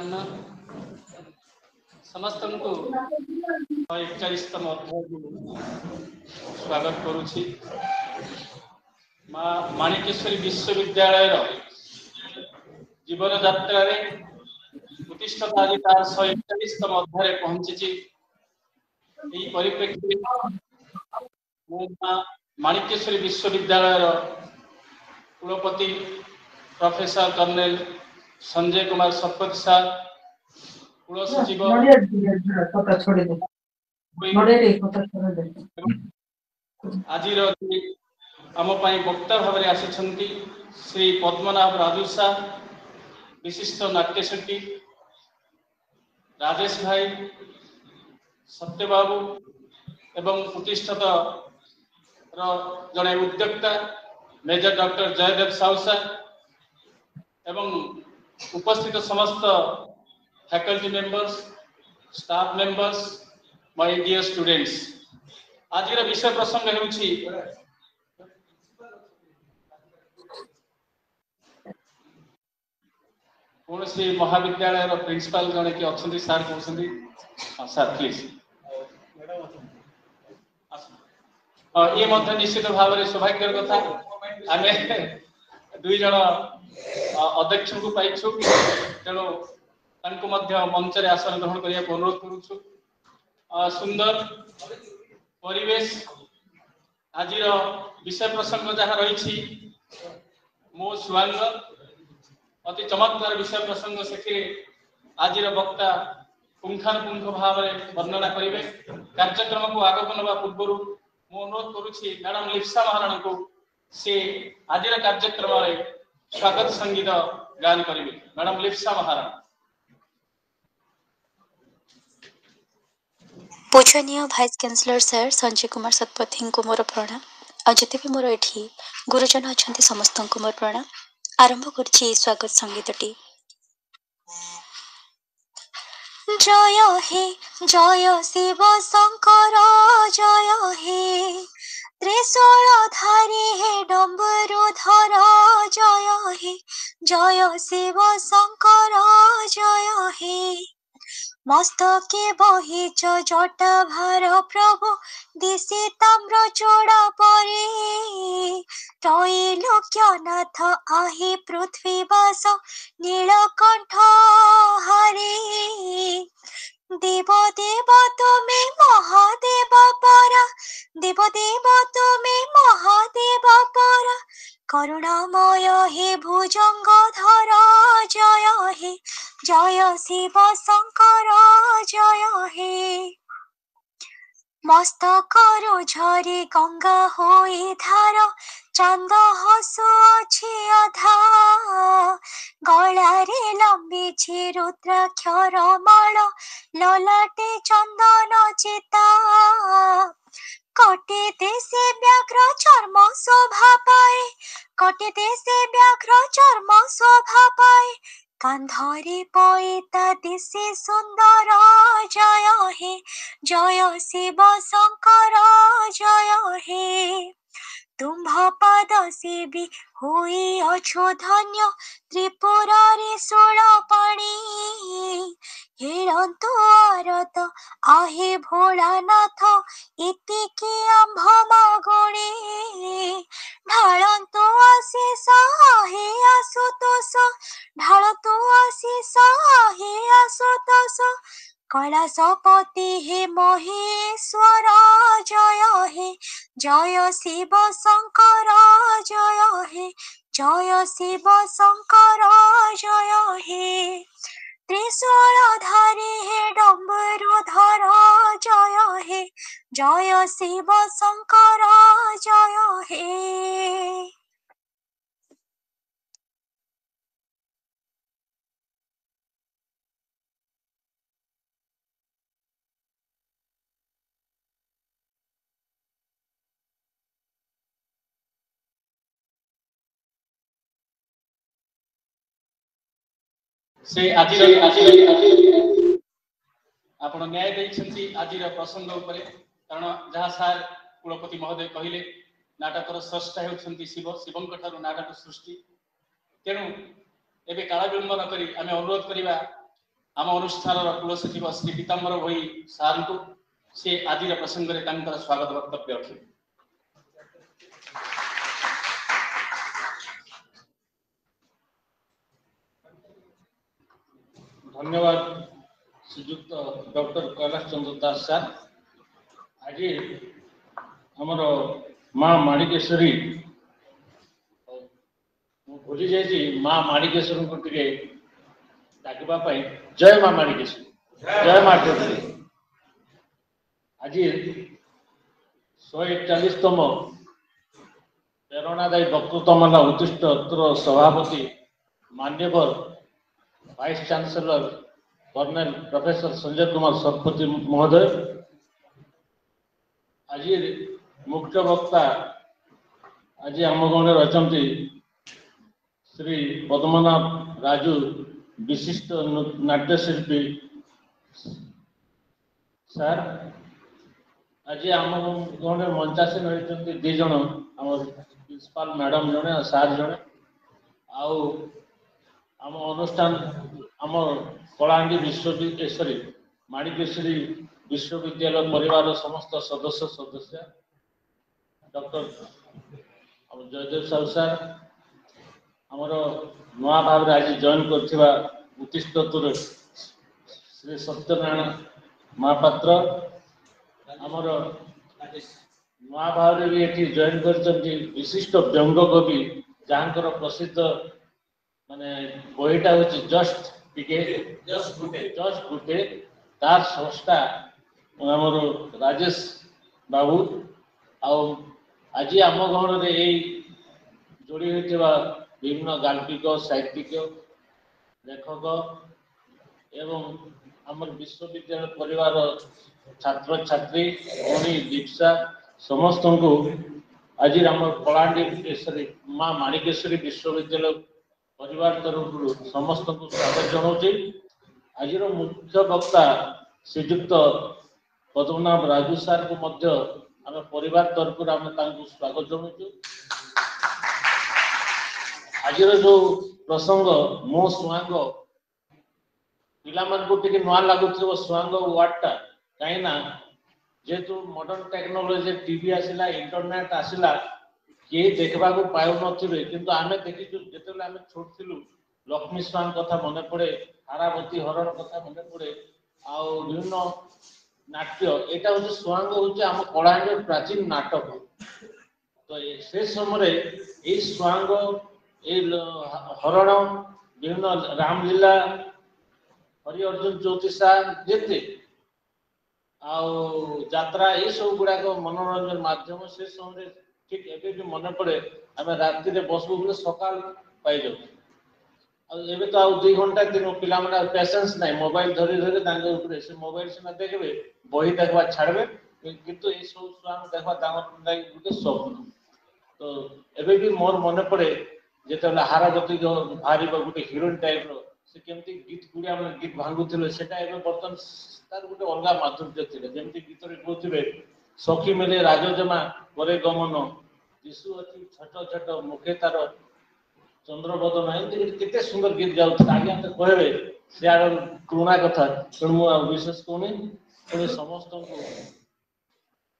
जगन्नाथ समस्त को 41तम अध्याय स्वागत करुछि। माँ माणिकेश्वरी विश्वविद्यालय जीवन यात्रा प्रतिष्ठा आज तार 141तम अध्याय पहुंची। परिप्रेक्षी माणिकेश्वरी विश्वविद्यालय कुलपति professor kernel Sanjay Kumar Satpathy sir, कुल सचिव आज आम वक्ता भाव आसी श्री पद्मनाभ राजू सार, विशिष्ट नाट्यशिल्पी राजेश भाई, सत्यबाबू एवं प्रतिष्ठित जड़े उद्योक्ता major doctor Jaydev Sahu sir एवं उपस्थित समस्त faculty members, staff members, my dear students. आज विषय प्रसंग हेउछि कौन सी महाविद्यालय प्रिंसिपल जने कि अच्छी सार कहते सर प्लीज ये निश्चित भाव में सौभाग्य कथा आम दुई जन अध्यक्ष को पाइछु तेणु मंच रे आसन ग्रहण करने को अनुरोध करुछु। सुंदर परिवेश आज विषय प्रसंग जहाँ रही मो स्वांग अति चमत्कार विषय प्रसंग से आज वक्ता पुंखानुपुंख भाव में वर्णना करेंगे। कार्यक्रम को आगक नवा पूर्व मु अनुरोध करुछि मैडम लिप्सा महाराणा को से आज कार्यक्रम में स्वागत संगीत गान करेंगे। मैडम लिप्सा महाराणा। पूजनीय vice chancellor sir Sanjay Kumar Satpathy को मोर प्रणाम। और जिते भी मोर एठी गुरुजन अच्छा समस्त को मोर प्रणाम। आरंभ करछि स्वागत संगीतटी। जय हे जय शिव शंकर जय हे त्रिशूलधारी हे डम्बरुधर जय हे जय शिव शंकर जय हे मस्तके बहिच जटा भार प्रभु दिशे ताम्र चोड़ा परे त्रैलोक्यनाथ आहे पृथ्वीवास नीलकंठ हरे देव देव तुमे महादेव परा देव देव तुमे महादेव परा करुणामय हे भुजंगधर जय हे जय शिव शंकर जय हे मस्तकरु झरी गंगा होई धार चांद हसुअछि अधा गलारे लंबी रुद्राक्षर माल ललाटे चंदन चिता कटे देशे व्याघ्र चर्म शोभा पाए कटे देशे व्याघ्र चर्म शोभा पाए कांधरे पैता दिशे सुंदर जय हे जय शिव शंकर जय हे तुम्भ पद सेवी हुई अछु धन्य त्रिपुरारी शूलपाणि हेरंतु आरत आहे भोलानाथ इतिकी आंभ मागुणी ढाळंतु आशीष आहे आशुतोष ढाळतु आशीष आहे आशुतोष कैलासपति हे महेश्वर जय हे जय शिव शंकर जय हे जय शिव शंकर जय हे त्रिशूलधारी हे डम्बरुधर जय हे जय शिव शंकर जय हे। से आज आपण न्याय देइछन्ती आज प्रसंग उपरे कारण जहाँ सार कुलपति महोदय कहले नाटकर स्रष्टा होउछन्ती शिव शिवंक ठारू नाटक सृष्टि तेणु एबे काला विलंब न करी आमे अनुरोध करिबा आम अनुष्ठान कुल सचिव श्री पीताम्बर भोई सार को से आज प्रसंग में स्वागत वक्तव्य रखे। धन्यवाद श्रीजुक्त डॉक्टर कैलाश चंद्र दास सर। आज हमर माँ माणिकेश्वरी भूली जाइए माँ माणिकेश्वरी को टिके डाकवा जय माँ माणिकेश्वरी जय माँ टेश्वरी। आज 141तम प्रेरणादायी वक्तृत्वमाला उत्तिष्ठ सभापति मान्यवर vice chancellor kernel professor Sanjay Kumar Satpathy महोदय, आज मुख्य वक्ता आज आम गण अच्छा श्री पद्मनाभ राजू विशिष्ट नाट्यशिल्पी सर। आज आम गण मंचासीन होती दी जन प्रिंसिपाल मैडम जड़े सार जड़े आम अनुष्ठान आम कलाहांडी विश्वविद्यालय माणिकेश्वरी विश्वविद्यालय परिवार समस्त सदस्य सदस्य डॉक्टर जयदेव साहू सर आमर नुआ भाव आज जॉइन कर उत्तिष्ठ श्री सत्यनारायण महापात्र आमर नुआ भाव भी ये जॉइन कर विशिष्ट व्यंग कवि जहाँकर प्रसिद्ध माने बहीटा हूँ जस्ट गुटे तार संस्था आमर राजेश बाबू आज आम गहन जोड़ी होता विभिन्न गाल्पिक साहित्यिक लेखक एवं आम विश्वविद्यालय परिवार छात्र छात्री भौणी दीक्षा समस्त को आज आम कलाहांडी माँ माणिकेश्वरी विश्वविद्यालय परिवार तरफ समस्त को स्वागत जनाऊँ। आज मुख्य वक्ता श्रीजुक्त पद्मनाभ राजू सार को आम परिवार तरफ आम स्वागत जनाऊँ। आज जो प्रसंग मो स्वांग पिला को नुआ लगुव स्वांग वार्डटा कहीं जेहेतु मॉडर्न टेक्नोलॉजी टीवी आसला इंटरनेट आसला किए देखा पाऊ नी किंतु आम देखीचु जो आम छोट थिलु लक्ष्मी स्वांग कथा मन पड़े हारावती हरण कथा मन पड़े विभिन्न नाट्य यहाँ हूँ स्वांग हूँ आम कलाहांडी प्राचीन नाटक। तो से समय ये स्वांग हरण विभिन्न रामलीला हरि अर्जुन चौतीसा जेते यात्रा ये सब गुड़ाक मनोरंजन माध्यम से समय ठीक एवं भी मन पड़े आम राति बसबू बोले सकाल पाई जाऊँ तो 2 घंटा दिन पिला पेसेंस ना मोबाइल धरी धरी से मोबाइल सीना देखबे बही देखा छाड़े किंतु ये सब स्वांग देखा गोटे स्वप्न। तो एबे भी मोर मन पड़े जो हारावती जो बाहर गोटे हिरोइन टाइप से केमती गीत गुड़िया मैंने गीत भांगुले से बर्तमान तार गोटे अलग माधुर्य थे जमी गीत कहते सखी मेले राजजमा करे गमन यीशु अच्छी छट छट मुखे तार चंद्रबदन एमती के सुंदर गीत गाँव आज्ञा तो कहे सियाड़ पुणा कथा तेणु मुझे विशेष कहूनी तेणु समस्त को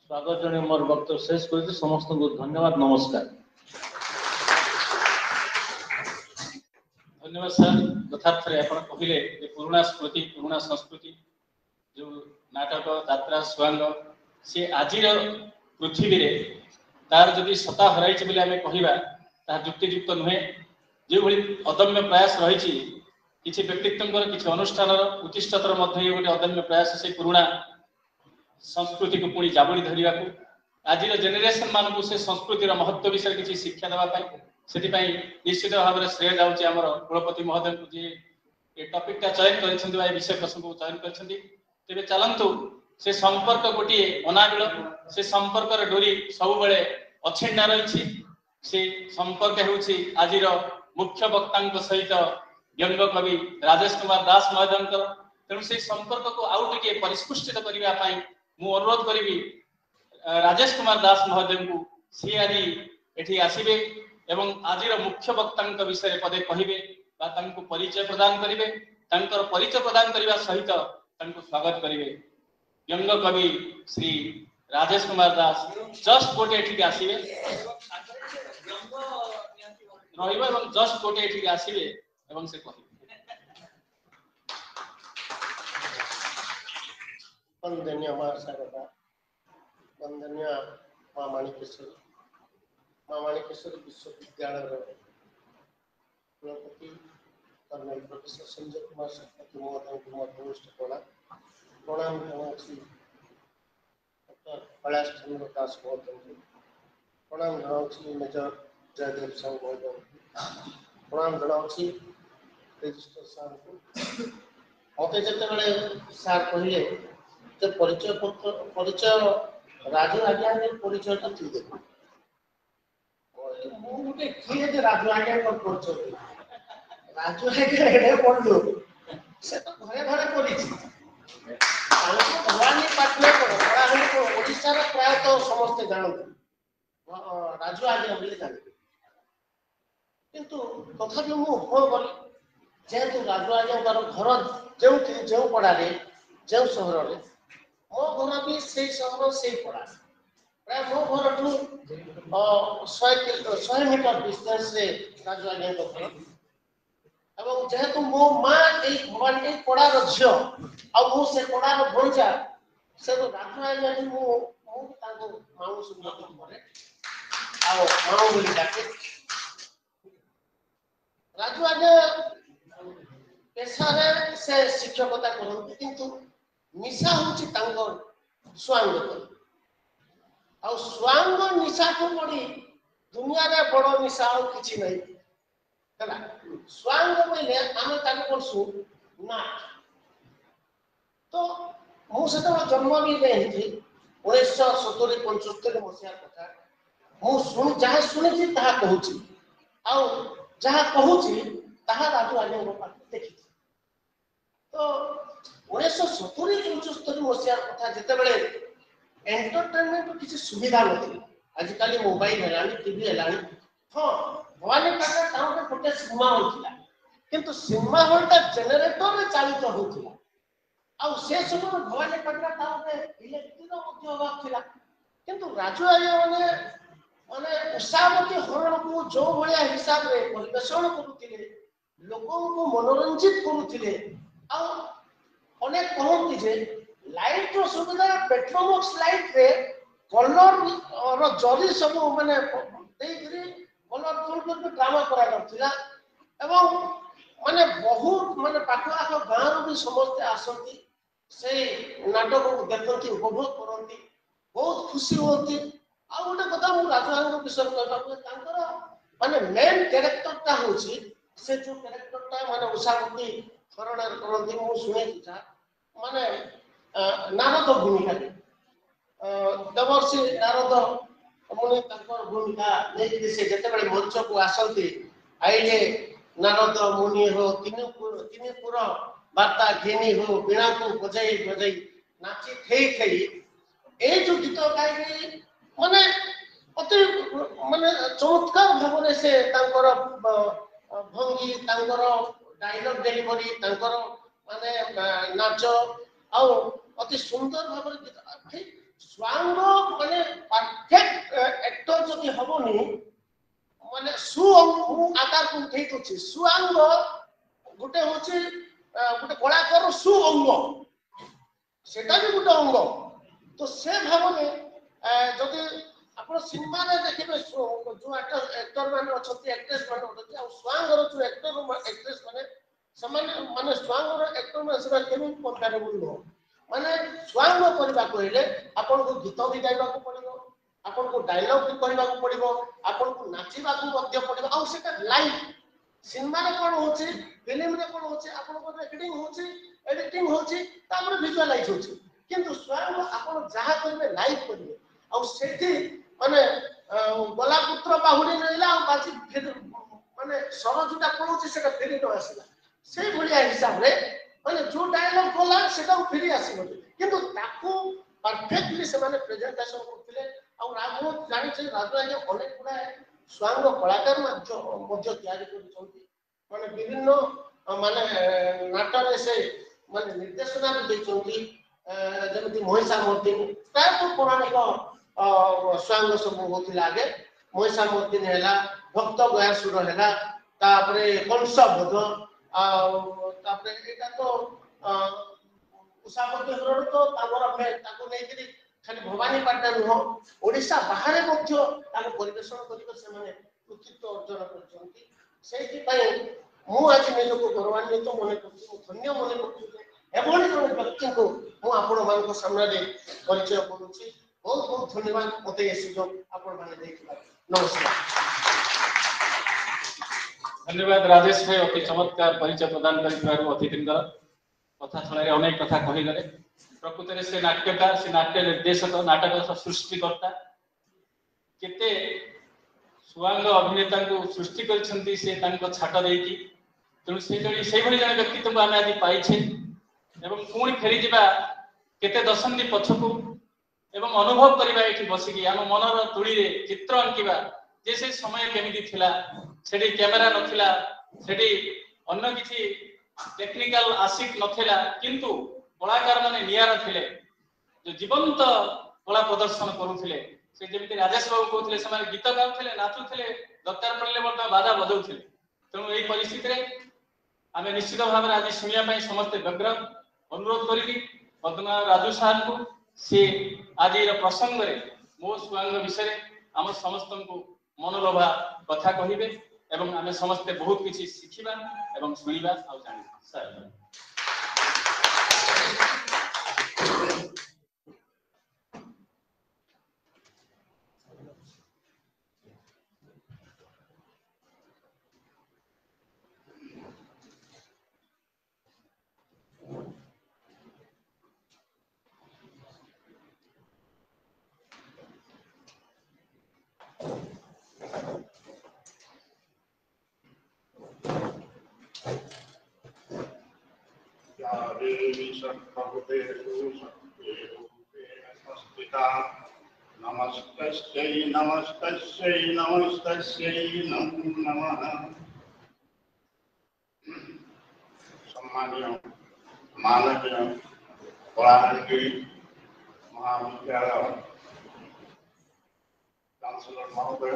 स्वागत जन मोर वक्तव्य शेष कर समस्त को धन्यवाद नमस्कार। धन्यवाद सर। यथार्थ आप कहले पुराना स्मृति पुराना संस्कृति जो नाटक यात्रा स्वांग सी आज पृथ्वी रे तार जदि सत्ता हराई बोले आम कह युक्तियुक्त नुहे जो भाई अदम्य प्रयास रही किसी व्यक्तित्व किसी अनुष्ठान उत्तिष्ठतर गोटे अदम्य प्रयास से पुराना संस्कृति को पुणी जाबड़ी धरने को आज जेनेरेशन मानक से संस्कृतिर महत्व विषय किसी शिक्षा देवाई से निश्चित भाव में श्रेय जाऊँगी आम कुलपति महोदय को जी ये टॉपिक चयन कर विषय प्रसंग को चयन कर चलतु से संपर्क गोटे अनाबिल से संपर्क डोरी सब अछिन्ना रही से संपर्क हूँ आज मुख्य वक्ता सहित व्यंग कवि राजेश कुमार दास महोदय तेणु से संपर्क को आउ टे परिस्पुष्टित करने मु अनुरोध करी राजेश कुमार दास महोदय को सी आज ये आसवे एवं आज मुख्य वक्ता विषय पदे कहे परिचय प्रदान करेंगे तांकर परिचय प्रदान करने सहित तांको स्वागत करेंगे व्यंग कवि श्री राजेश कुमार दास जस्ट गोटे एठी आसीबे रहिबा एवं जस्ट गोटे एठी आसीबे एवं से कहि वंदनीय महासागरा वंदनीय मां माणिकेश्वरी विश्वविद्यालय कुलपति कर्नल प्रोफेसर संजय कुमार सतपथी महोदय को मध्यस्थ प्रणाम जनावि डॉक्टर कैलाश चंद्र दास महोदय प्रणाम जनावि मेजर जयदेव साहू महोदय प्रणाम जनावि रजिस्टर साहब को मत जिते सार कहले तो परिचय राजू आज्ञा परिचय गोटे किए राजू आज्ञा परिचय राजू आज्ञा पढ़लु से तो घरे घरे भवानी पाटना ओडिशा प्रायत समस्ते जानते राजू आज्ञा बोली जानते किंतु तथापि मुझे गली जेहेतु राजू आज्ञा घर जो पड़ारे जो सहर में मो घर भी से सहर से पड़ा प्राय मो घर ठू 100 मीटर डिस्टेंस रे राजू आज्ञा घर एवं जेहेतु मो माँ भवानी पड़ार झी आ से पड़ार भणजा से राजू आज्ञा माऊ सुंदर करे माऊ बोली डाके राजू आज्ञा पेशा से शिक्षकता करते किंतु निशा होची स्वांग आ स्वांग निशा को बड़ी दुनिया रे बड़ निशा आ किछि नहीं हला स्वांग बोले आमे ताके करसु ना तो मु सेता जन्म भी नहीं थी 1970 75 मसिया कथा मु सुन जहा सुनिछि ताहा कहूछि आ जहा कहूछि ताहा राजू आज्ञा को पाठ देखि तो 1970 75 मसिया कथा जते बेले एंटरटेनमेंट किसी सुविधा नहीं आजिकल मोबाइल है टीवी है हाँ भवानी पाटना टाउन में गोटे सिनेमा हॉल थिला किंतु सिनेमा हॉलटा जनरेटर रे चालित होथिला आ से समय भवानी पाटना टाउन में इलेक्ट्रिक मध्ये अभाव थिला किंतु राजू आज्ञा माने उषावती हरण को जो भलिया हिसाब रे परिवेषण करूथिले लोकों को मनोरंजित करूथिले आ अनेक कहती जे लाइट रो सुविधा पेट्रोमॉक्स लाइट रे कलर रो जरी सब माने देइकरी कलरफुल कर ड्रामा करा करथिला एवं माने बहुत माने पाखा गाँव भी समस्त आसंती से नाटक को देखती उपभोग करती बहुत खुशी होती आ गोटे कथा मु राजू विषय कहबा माने मेन कैरेक्टरटा होची से जो कैरेक्टरटा माने उषावती हरण करती मु सुने माने नारद भूमिका देवर्षि नारद मुनि तंकर भूमिका लेकिन से जते बड़े मंच को आसंती आइले नारद मुनि हो तीन पुर वार्ता घेनी हो बीणा को बजाई बजाई नाची थई ए जो गीत गाई माने अति माने चमत्कार भाव से तंकर भंगी तंकर डायलॉग डेलीवरी तंकर माने नाच आ अति सुंदर भाव स्वांग माने परफेक्ट एक्टर जदि हबनी माने सु आकार को उठै दउछि स्वांग गोटे होछि गोटे कलाकार सु अंग सेटा भी गोटे अंग तो से भाव में जदि आपण सिनेमा रे देखिबे जो एक्टर माने अछथि एक्ट्रेस माने अछथि आ स्वांग रो जो एक्टर एक्ट्रेस माने समान माने स्वांग रो एक्टर माने सेटा केमि कंपैरेबल नो माने स्वांग करबा कहले आपण को गीत भी गाइबा को पड़िबो आपण को डायलॉग भी कहबा को पड़िबो आपण को नाचिबा को मध्य पड़िबो आ सेटा लाइव सिनेमा रे कोन होछि फिल्म रे कोन होछि आपण को रेकॉर्डिंग होछि एडिटिंग होछि तापर विजुअलाइज होछि किंतु स्वांग आपण जहा करबे लाइव करबे आ सेठी माने गला पुत्र बाहुडी नइला आ बाजी माने सरजुटा कोन होछि सेटा फेरि न आसीला से भलिया हिसाब रे माने जो डायलॉग बोला सेटा फेरि आसीबो किंतु ताकू परफेक्टली से माने प्रेजेंटेशन करथिले आ राजू जानि छै राजू आज्ञा अनेक गुडा स्वांग कलाकार मध्य तयारी करछंती माने विभिन्न ମାନେ ନାଟକରେ ସେ ମାନେ ନିର୍ଦ୍ଦେଶନା ବି ଦେଇଛନ୍ତି ଯେମିତି ମହିଷା ମର୍ଦିନୀ ପ୍ରାୟତଃ ପୌରାଣିକ ସ୍ୱାଙ୍ଗ ସବୁ ହଉଥିଲା ଆଗେ ମହିଷା ମର୍ଦିନୀ ହେଲା ଭକ୍ତ ଗୟାସୁର ହେଲା ତାପରେ କଂସ ବଧ ଆଉ ତାପରେ ଏଇଟା ତ ଉଷାପତି ହରଣ ତ ତାଙ୍କର ତାକୁ ନେଇକିରି ଖାଲି ଭବାନୀପାଟଣା ନୁହଁ ଓଡ଼ିଶା ବାହାରେ ମଧ୍ୟ ତାକୁ ପରିବେଷଣ କରିକି ସେମାନେ କୃତିତ୍ୱ ଅର୍ଜନ କରିଛନ୍ତି ସେଇଥିପାଇଁ ମୁଁ ଆଜି ନିଜକୁ ଗୌରବାନ୍ୱିତ ମନେ କରୁଛି ମୁଁ ଧନ୍ୟ ମନେ କରୁଛି ଯେ ଏଭଳି ଜଣେ ବ୍ୟକ୍ତିଙ୍କୁ ମୁଁ ଆପଣମାନଙ୍କ ସାମ୍ନାରେ ପରିଚୟ କରୁଛି ବହୁତ ବହୁତ ଧନ୍ୟବାଦ ମୋତେ ଏ ସୁଯୋଗ ଆପଣମାନେ ଦେଇଥିବାରୁ ନମସ୍କାର धन्यवाद राजेश भाई अति चमत्कार परिचय प्रदान कर अतिथिंकर कथा छड़े अनेक कथा कहीगले प्रकृत में से नाट्यकार से नाट्य निर्देशक नाटक सृष्टिकर्ता केते सुआंग अभिनेता को सृष्टि करछंती से तांको छाट देकी तेणु से जन व्यक्तित्व आम आज पाइछे एवं पुणी फेरी जा केते दशंधि पछकू एवं अनुभव करवा ये बसिकी आम मनर तुड़ी रे चित्र अंकिबा जे से समय केमिति थिला सेठी कैमेरा नथिला सेठी अन्य किछि टेक्निकल आसिक नथिला किंतु कलाकार माने नियारा थिले जो जीवंत कला प्रदर्शन करुथिले से जेमिति राजेश बाबू कहथिले से गीत गाउथिले नाचुथिले दरकार पड़ले बर्तमान बाजा बजाउथिले तेणु एई परिस्थिति रे आमे निश्चित भाव में आज शुणिया पई समस्त व्यग्र अनुरोध करी पद्मा राजू साहब को से आज प्रसंग रे मो सुआंग विषय आम समस्त को मनोलोभा कथा कहिबे एवं आमे समस्ते बहुत किछि शिखिबा एवं सुनिबा आ जानिबा सर नमस्तस्यै नमो नमः सम्मानीय माननीय कलाहांडी महाविद्यालय चांसलर महोदय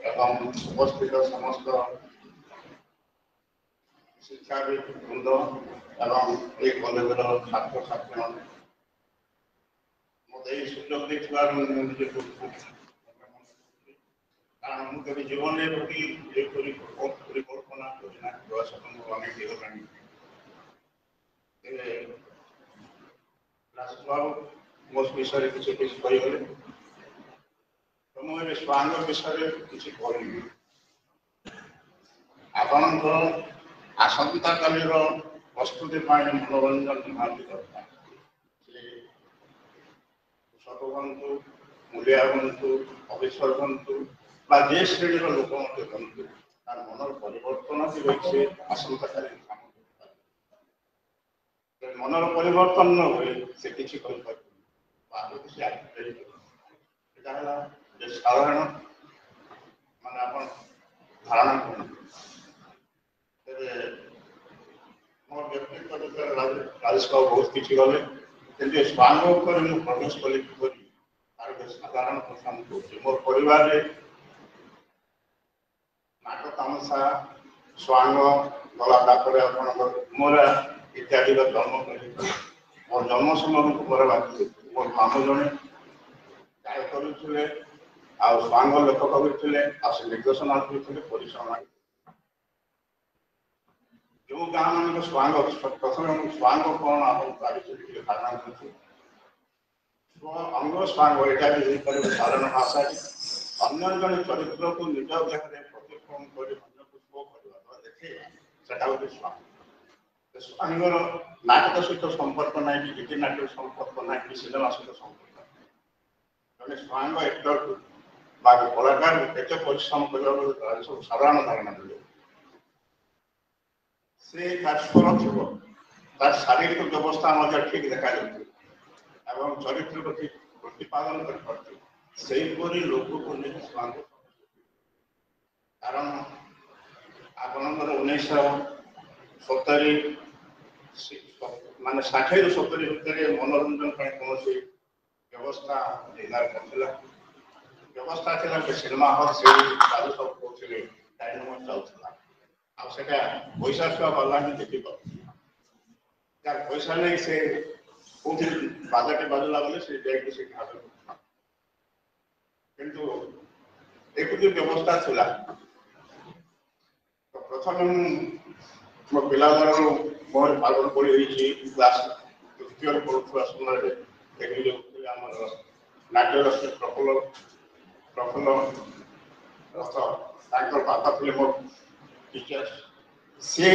एवं उपस्थित समस्त शिक्षाविद वृंद एवं ये कॉलेजर छात्र छात्री मत सुजोग कारण मुझे जीवन में परिकल्पना करना बयस अनेक होगा मो विषय किसी कहीगले तो मुझे स्वांग विषय किसी कहबी आपणकर आसंता कालीर प्रस्तुति मनोरंजन निहाती दरकार कृषक हूँ मूलिया हूँ अफिसर हूँ जे श्रेणी लोक हूँ तार मनर परिवर्तन भी रही आसंता काली काम मनर परिवर्तन न हुए से किसी साधारण मान आप धारणा करें मोर व्यक्तित्व राजेश बाबू बहुत किसी गले कि स्वांग प्रवेश कली तार साधारण कथा मुझे मोर परिवार नाक तामसा स्वांग गला मोरा इत्यादि जन्म कर मोर जन्म समय मोर मोर मामू जड़े गाय करुले स्वांग लेखक होते निर्देशना करते परिचालना जो गाँ मान स्वांग प्रथम स्वांग कौन आप धारणा अंग स्वांग यहाँ भी साधारण भाषा अन्य जन चरित्र को निज देह प्रतिफलन कर देखे गोटे स्वांग स्वांगर नाटक सहित संपर्क ना कि गीत नाट्य संपर्क ना कि सिनेमा सहित संपर्क जैसे स्वांग एक्टर कलाकार एत परिश्रम कर सब साधारण धारणा मिले से स्वर थी तार शारीरिक व्यवस्था ठीक देखा चरित्र को ठीक प्रतिपादन करपरी लोक को नहीं स्वांग कारण आपणकर 19 70 ମାନେ 60 ରୁ 70 ଭିତରେ मनोरंजन ପାଇଁ କୌଣସି ବ୍ୟବସ୍ଥା ଜିଲ୍ଲାରେ ନଥିଲା। ବ୍ୟବସ୍ଥା ଥିଲା ସିନେମା ହଲ୍ ସେ ଚାଲୁ ସବୁ କହୁଥିଲେ ଡାଇନାମୋ ଚାଲୁଥିଲା ଆଉ ସେଟା ପଇସା ଛୁଆ ବାଲା ହିଁ ଦେଖିପାରୁଥିଲା। ଯାହାର ପଇସା ନେଇ ସେ କୋଉଠି ବାଜାଟେ ବାଜିଲା ବୋଲେ ସେ ଯାଇକି ସେ ହାଜର କରୁଥିଲା। କିନ୍ତୁ ଏମିତି ବ୍ୟବସ୍ଥା ଥିଲା। ପ୍ରଥମେ ମୁଁ ମୋ ପିଲାବେଳରୁ ମୋର ପାଗଳ ପଡ଼ି ହେଇଛି କ୍ଲାସ୍ ତୃତୀୟରେ ପଢ଼ୁଥିବା ସମୟରେ ଦେଖିଲି ଆମର ନାଟ୍ୟରସ ପ୍ରଫୁଲ୍ଲ ରଥ ତାଙ୍କର ବାପା ଥିଲେ ମୋ ଟିଚର। ସେ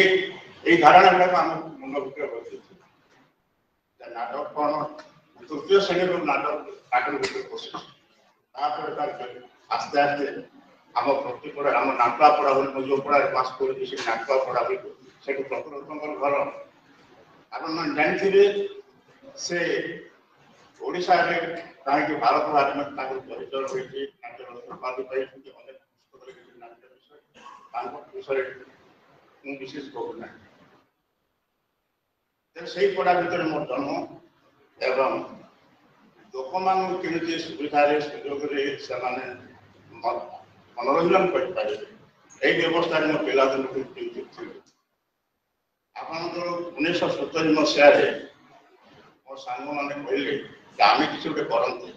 ଏଇ ଧାରଣା ଗୁଡ଼ାକ ଆମ ମନ ଭିତରେ ରହିଯାଇଥିଲା। ନାଟକ କ'ଣ ତୃତୀୟ ଶ୍ରେଣୀରୁ ନାଟକ ଭିତରେ ପଶିଛି। ତାପରେ ଆସ୍ତେ ଆସ୍ତେ ଆମ ପ୍ରତିପଡ଼ା ଆମ ନାଟୁଆ ପଡ଼ା ବୋଲି ମୁଁ ଯେଉଁ ପଡ଼ାରେ ପାସ୍ କରିଛି ସେ ନାଟୁଆ ପଡ଼ା ବୋଲି ସେଠି ପ୍ରଫୁଲ୍ଲଙ୍କର ଘର ଆପଣମାନେ ଜାଣିଥିବେ। ସେ ଓଡ଼ିଶାରେ କାହିଁକି ଭାରତ ରାଜନୀତି ତାଙ୍କର ପରିଚୟ ହୋଇଛି ନାଟ୍ୟ ଉପାଧି ପାଇଛନ୍ତି ଅନେକ ପୁସ୍ତକ ଲେଖିଛନ୍ତି ନାଟ୍ୟ ବିଷୟରେ। ତାଙ୍କ ବିଷୟରେ ମୁଁ ବିଶେଷ କହୁନାହିଁ। ସେଇ ପଡ଼ା ଭିତରେ ମୋର ଜନ୍ମ ଏବଂ ଲୋକମାନଙ୍କୁ କେମିତି ସୁବିଧାରେ ସୁଯୋଗରେ ସେମାନେ ମନୋରଞ୍ଜନ କରିପାରିବେ ଏଇ ବ୍ୟବସ୍ଥାରେ ମୋ ପିଲାଦିନକୁ ଥିଲେ। ଆପଣଙ୍କର 1970 ମସିହାରେ ମୋ ସାଙ୍ଗମାନେ କହିଲେ ଯେ ଆମେ କିଛି ଗୋଟେ କରନ୍ତି।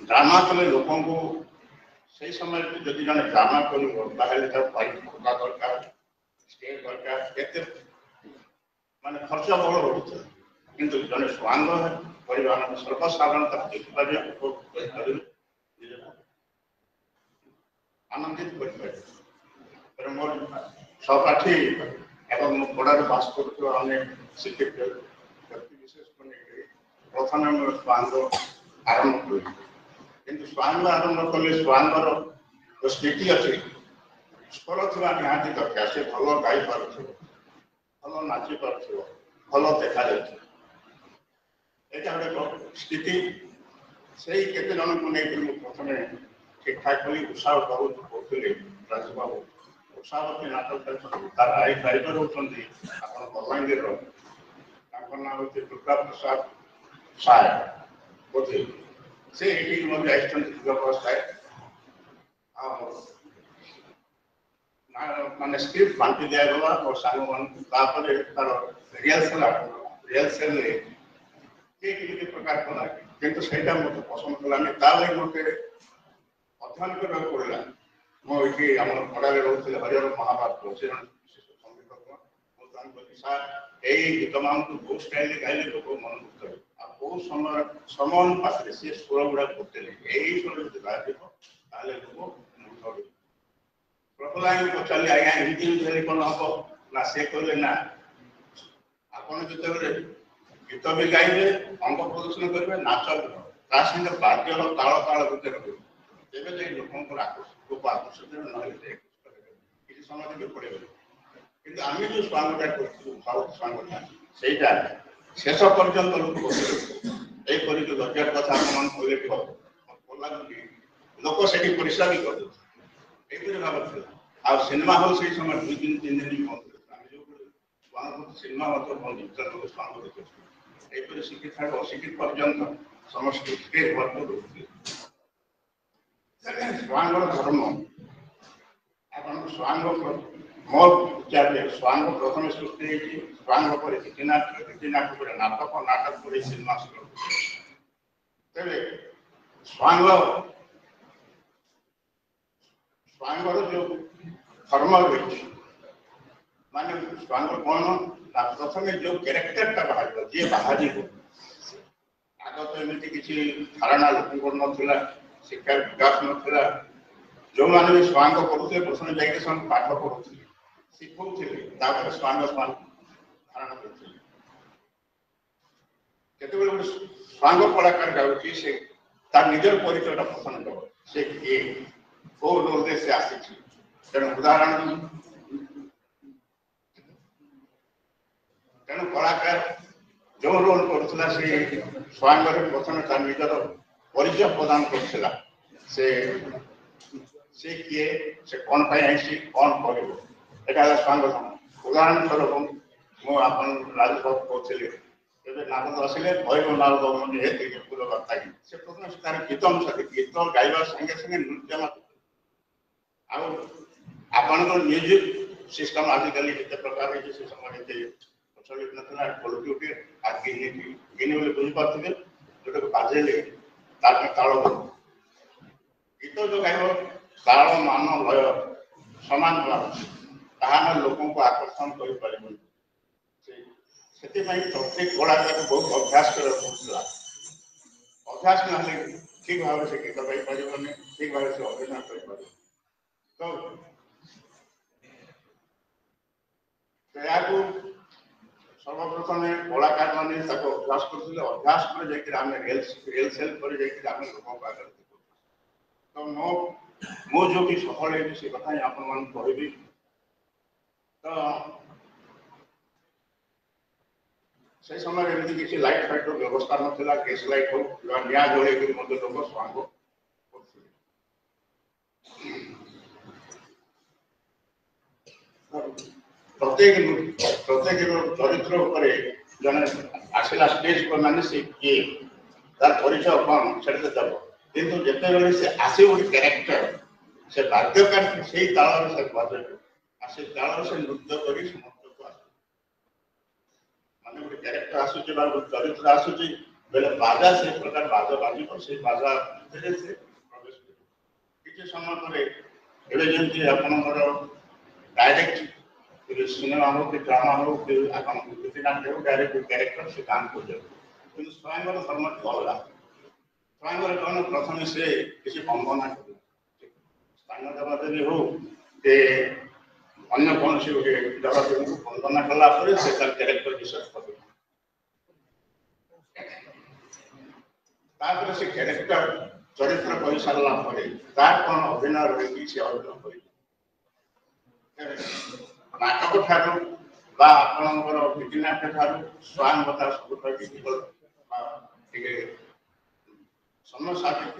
ଡ୍ରାମା କଲେ ଲୋକଙ୍କୁ ସେଇ ସମୟରେ ଯଦି ଜଣେ ଡ୍ରାମା କରିବ ତାହେଲେ ତାର ପାଇପ୍ ଦରକାର, ଷ୍ଟେଜ୍ ଦରକାର, କେତେ ମାନେ ଖର୍ଚ୍ଚ ବହୁଳ ରହୁଥିଲା। କିନ୍ତୁ ଜଣେ ସ୍ୱାଙ୍ଗ କରିବା ମାନେ ସର୍ବସାଧାରଣ ତାକୁ ଦେଖିପାରିବେ, ଉପଭୋଗ କରିପାରିବେ, ଆନନ୍ଦିତ କରିପାରିବେ। ତେଣୁ ମୋର ସହପାଠୀ ଏବଂ ମୋ ପଡ଼ାରେ ବାସ କରୁଥିବା ଅନେକ ଶିକ୍ଷିତ ବ୍ୟକ୍ତି ବିଶେଷକୁ ନେଇକରି ପ୍ରଥମେ ମୋର ସ୍ୱାଙ୍ଗ ଆରମ୍ଭ କଲି। କିନ୍ତୁ ସ୍ୱାଙ୍ଗ ଆରମ୍ଭ କଲେ ସ୍ୱାଙ୍ଗର ସ୍ଥିତି ଅଛି ସ୍ୱର ଥିବା ନିହାତି ଦରକାର। ସେ ଭଲ ଗାଇପାରୁଥିବ, ଭଲ ନାଚି ପାରୁଥିବ, ଭଲ ଦେଖାଯାଉଥିବ। ଏଇଟା ଗୋଟେ ସ୍ଥିତି। ସେଇ କେତେ ଜଣଙ୍କୁ ନେଇକରି ମୁଁ ପ୍ରଥମେ ଠିକ୍ ଠାକ୍ କରି ଉତ୍ସାହ କରୁଥିଲି। ରାଜବାବୁ ଉତ୍ସାହବତୀ ନାଟକ କରିଛନ୍ତି। ତାର କାରିଗର ହେଉଛନ୍ତି ଆପଣ ବଲାଙ୍ଗୀରର, ତାଙ୍କ ନାଁ ହେଉଛି ଦୁର୍ଗା ପ୍ରସାଦ ସାଏ ବୋଧେ। ସେ ଏଠିକି ମଧ୍ୟ ଆସିଛନ୍ତି ଦୁର୍ଗା ପ୍ରସାଦ ସାଏ। ଆଉ ମାନେ ସ୍କ୍ରିପ୍ଟ ବାଣ୍ଟି ଦିଆଗଲା ମୋ ସାଙ୍ଗମାନଙ୍କୁ। ତାପରେ ତାର ରିହର୍ସାଲରେ କିଏ କେମିତି ପ୍ରକାର କଲା, କିନ୍ତୁ ସେଇଟା ମୋତେ ପସନ୍ଦ କଲାନି। ତା ଲାଗି ମୋତେ ଅଧ୍ୟୟନ କରିବାକୁ ପଡ଼ିଲା। ମୁଁ ଏଠି ଆମର ପଡ଼ାରେ ରହୁଥିଲେ ହରିହର ମହାପାତ୍ର, ସେ ଜଣେ ବିଶିଷ୍ଟ ସଙ୍ଗୀତଜ୍ଞ। ମୁଁ ତାଙ୍କୁ କହିଲି ସାର୍ ଏଇ ଗୀତମାନଙ୍କୁ କୋଉ ଷ୍ଟାଇଲରେ ଗାଇଲେ ଲୋକ ମନମୁଗ୍ଧ ହେବେ ଆଉ କୋଉ ସମୟ ଅନୁପାତରେ ସେ ସ୍ୱର ଗୁଡ଼ାକ ବତେଇଲେ ଏଇ ସ୍ୱର ଯଦି ଗାଇବ ତାହେଲେ ଲୋକ ମୁଗ୍ଧ ହେବେ। ପ୍ରଫୁଲ୍ଲଙ୍କୁ ପଚାରିଲି ଆଜ୍ଞା ଏମିତି ହେଲେ କ'ଣ ହବ? ନା ସେ କହିଲେ ନା, ଆପଣ ଯେତେବେଳେ ଗୀତ ବି ଗାଇବେ, ଅଙ୍ଗ ପ୍ରଦର୍ଶନ କରିବେ, ନାଚ ବି ହବ, ତା ସହିତ ବାଦ୍ୟର ତାଳ ତାଳ ଭିତରେ ରହିବେ, ତେବେ ଯାଇ ଲୋକଙ୍କର ଆକର୍ଷିତ ନହେଲେ କିଛି ସମୟ ଟିକେ ପଡ଼ିବ। କିନ୍ତୁ ଆମେ ଯେଉଁ ସ୍ୱାଙ୍ଗଟା କରିଥିଲୁ ସାଉଥ ସ୍ୱାଙ୍ଗଟା, ସେଇଟା ଶେଷ ପର୍ଯ୍ୟନ୍ତ ଲୋକ ବସିଲେ। ଏହିପରି ଯେଉଁ ଲଜ୍ଜାର କଥା ଆପଣମାନଙ୍କୁ କହିଲେ କି ଲୋକ ସେଠି ପରିସ୍ରା ବି କରିଦେଉଥିଲେ। ଏହିପରି ଭାବରେ ଥିଲା। ଆଉ ସିନେମା ହଲ୍ ସେଇ ସମୟ 2-3 ଦିନ ବନ୍ଦ ଥିଲା। ଆମେ ଯେଉଁ ସ୍ୱାଙ୍ଗ ସିନେମା ମଧ୍ୟ ବନ୍ଦ ଲୋକ ସ୍ୱାଙ୍ଗ ଦେଖୁଥିଲେ। ଏହିପରି ଶିକ୍ଷିତ ଅଶିକ୍ଷିତ ପର୍ଯ୍ୟନ୍ତ ସମସ୍ତେ ଭରପୁର ରହୁଥିଲେ। ସ୍ୱାଙ୍ଗର ଧର୍ମ ଆପଣଙ୍କ ସ୍ୱାଙ୍ଗ ମୋ ବିଚାରରେ ସ୍ୱାଙ୍ଗ ପ୍ରଥମେ ସୃଷ୍ଟି ହେଇଛି। ସ୍ୱାଙ୍ଗ ପରେ ଗୀତିନାଟ ପରେ ନାଟକ, ନାଟକ ପରେ ସିନେମା ସୃଷ୍ଟି। ତେବେ ସ୍ୱାଙ୍ଗର ଯେଉଁ ଧର୍ମ ରହିଛି, ମାନେ ସ୍ୱାଙ୍ଗ କ'ଣ ନା ପ୍ରଥମେ ଯେଉଁ କ୍ୟାରେକ୍ଟରଟା ବାହାରିବ, ଯିଏ ବାହାରିବ, ଆଗ ତ ଏମିତି କିଛି ଧାରଣା ଲୋକଙ୍କର ନଥିଲା, ଶିକ୍ଷାର ବିକାଶ ନଥିଲା। ଯେଉଁମାନେ ବି ସ୍ୱାଙ୍ଗ କରୁଥିଲେ ପ୍ରଥମେ ଯାଇକି ସେମାନେ ପାଠ ପଢ଼ୁଥିଲେ, ଶିଖଉଥିଲେ, ତାପରେ ସ୍ୱାଙ୍ଗ ଧାରଣ କରୁଥିଲେ। କେତେବେଳେ ଗୋଟେ ସ୍ୱାଙ୍ଗ କଳାକାର ଗାଉଛି, ସେ ତାର ନିଜର ପରିଚୟଟା ପସନ୍ଦ ଦେବ, ସେ କିଏ, କୋଉ ରୋଲରେ ସେ ଆସିଛି। ତେଣୁ କଳାକାର ଯେଉଁ ରୋଲ କରୁଥିଲା ସେ ସ୍ୱାଙ୍ଗରେ ପ୍ରଥମେ ତାର ନିଜର ପରିଚୟ ପ୍ରଦାନ କରୁଥିଲା। ସେ କିଏ, ସେ କ'ଣ ପାଇଁ ଆସିଛି, କ'ଣ କରିବ, ଏଟା ହେଲା ସ୍ୱାଙ୍ଗ ଧର୍ମ। ଉଦାହରଣ ସ୍ୱରୂପ ମୁଁ ଆପଣ ରାଜଭବ କହୁଥିଲି ଏବେ ନାରଦ ଆସିଲେ ଭୈରବ ନାରଦ ମାନେ ପୁର କଥା ସେ ପ୍ରଥମେ ତାର ଗୀତ ଅନୁସାରେ ଗୀତ ଗାଇବା ସାଙ୍ଗେ ସାଙ୍ଗେ ନୃତ୍ୟ ମଧ୍ୟ ଆଉ ଆପଣଙ୍କର ମ୍ୟୁଜିକ୍ ସିଷ୍ଟମ ଆଜିକାଲି କେତେ ପ୍ରକାର ହେଇଛି ସେ ସମୟରେ ଏତେ ପ୍ରଚଳିତ ନଥିଲା କୋଲୁଟି ଆଗେ ଗିନି ବୋଲି ବୁଝିପାରୁଥିବେ ଯୋଉଟାକୁ ବାଜେଇଲେ ତାର ତାଳ ଗୀତ ଯୋଉ ଗାଇବ ତାଳ ମାନ ଲୟ ସମାନ ହେବା ତାହା ଲୋକଙ୍କୁ ଆକର୍ଷଣ କରିପାରିବନି ସେଥିପାଇଁ ପ୍ରତ୍ୟେକ କଳାକାରକୁ ବହୁତ ଅଭ୍ୟାସ କରିବାକୁ ପଡୁଥିଲା ଅଭ୍ୟାସ ନହେଲେ ଠିକ ଭାବରେ ସେ ଗୀତ ଗାଇପାରିବନି ଠିକ ଭାବରେ ସେ ଅଭିନୟ କରିପାରିବ ତ ଏହାକୁ ସର୍ବପ୍ରଥମେ କଳାକାର ମାନେ ତାକୁ ଅଭ୍ୟାସ କରୁଥିଲେ ଅଭ୍ୟାସ ପରେ ଯାଇକି ଆମେ ରିହର୍ସାଲ କରି ଯାଇକି ଆମେ ଲୋକଙ୍କ ଆଗରେ ଦେଖୁ ତ ମୁଁ ଯୋଉଠି ସଫଳ ହେଇଛି ସେ କଥା ହିଁ ଆପଣମାନଙ୍କୁ କହିବି ତ সেই সময় এমনি কিছু লাইট ফাইটর ব্যবস্থা নথিলা গ্যাস লাইট হোক কিংবা নিয়া জড়াইকি মধ্যে লোক স্বাঙ্গ করছিল প্রত্যেক চরিত্র উপরে জনে আসিলা স্টেজ মানে সে কিଏ তার পরিচয় কম সেটা দেব কিন্তু যেତେବେଳେ সে আসে ଗୋଟେ ক্যারেক্টর সে বাদ্যকার সেই তাଳରେ সে বাজাবে আর সেই তাଳରେ সে নৃত্য କରି ସମସ୍ତଙ୍କୁ আসে ମାନେ ଗୋଟେ କ୍ୟାରେକ୍ଟର ଆସୁଛି ବା ଗୋଟେ ଚରିତ୍ର ଆସୁଛି ବେଲେ ବାଜା ସେଇ ପ୍ରକାର ବାଜା ବାଜିବ ସେଇ ବାଜା ଭିତରେ ସେ ପ୍ରବେଶ କରିବ କିଛି ସମୟ ପରେ ଏବେ ଯେମିତି ଆପଣଙ୍କର ଡାଇରେକ୍ଟ ସିନେମା ହଉ କି ଡ୍ରାମା ହଉ କି ଆପଣ ନାଟ୍ୟ ହଉ ଡାଇରେକ୍ଟ କ୍ୟାରେକ୍ଟର ସେ କାମ କରିଯାଉ କିନ୍ତୁ ସ୍ୱୟଂବର ଧର୍ମ ଅଲଗା ସ୍ୱୟଂବର କଣ ପ୍ରଥମେ ସେ କିଛି ବନ୍ଦନା କରିବ ସ୍ଥାନ ଦେବାଦେବୀ ହଉ ଯେ ଅନ୍ୟ କୌଣସି ଗୋଟେ ଦେବାଦେବୀଙ୍କୁ ବନ୍ଦନା କଲା ପରେ ସେ ତାର କ୍ୟାରେକ୍ଟର ବିଷୟ କରିବ ତାପରେ ସେ କ୍ୟାରେକ୍ଟର ଚରିତ୍ର କରିସାରିଲା ପରେ ତାର କଣ ଅଭିନୟ ରହିଛି ସେ ଅଭିନୟ କରିବ ନାଟକ ଠାରୁ ବା ଆପଣଙ୍କର ଗୀତିନାଟ୍ୟ ଠାରୁ ସ୍ୱୟଂବତା ସବୁଠାରୁ ଡିଫିକଲ୍ଟ ବା ଟିକେ ସମୟ ସାପେକ୍ଷ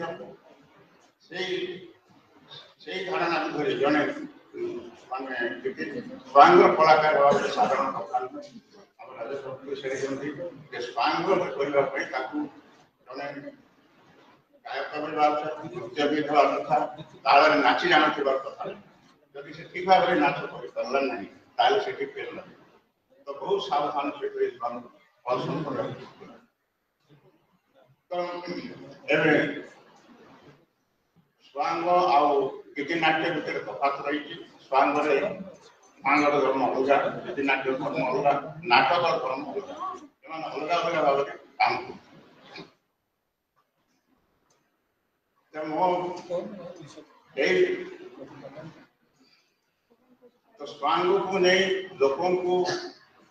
ସେଇ ଧାରଣା ଧରି ଜଣେ ମାନେ ସ୍ୱୟଂର କଳାକାର ଭାବରେ ସାଧାରଣ କଥା ନୁହେଁ ଆମ ରାଜଶକ୍ତି ସେ ଯେମିତି ସ୍ୱୟଂର କରିବା ପାଇଁ ତାକୁ ଜଣେ ଗାୟକ ହେବା କଥା ନୃତ୍ୟବିଦ ହେବା କଥା ତାଳରେ ନାଚି ଜାଣୁଥିବା କଥା ଯଦି ସେ ଠିକ ଭାବରେ ନାଚ କରିପାରିଲା ନାହିଁ ତାହେଲେ ସେଠି ଫେଲ ନାହିଁ ତ ବହୁତ ସାବଧାନ ସେଠି ତ ଏବେ ସ୍ୱାଙ୍ଗ ଆଉ ଗୀତିନାଟ୍ୟ ଭିତରେ ତଫାତ ରହିଛି ସ୍ୱାଙ୍ଗରେ ମାଙ୍କର ଧର୍ମ ଅଲଗା ଗୀତିନାଟ୍ୟ ଧର୍ମ ଅଲଗା ନାଟକ ଧର୍ମ ଅଲଗା ସେମାନେ ଅଲଗା ଅଲଗା ଭାବରେ କାମ କରୁଛନ୍ତି ଏଇ ତ ସ୍ୱାଙ୍ଗକୁ ନେଇ ଲୋକଙ୍କୁ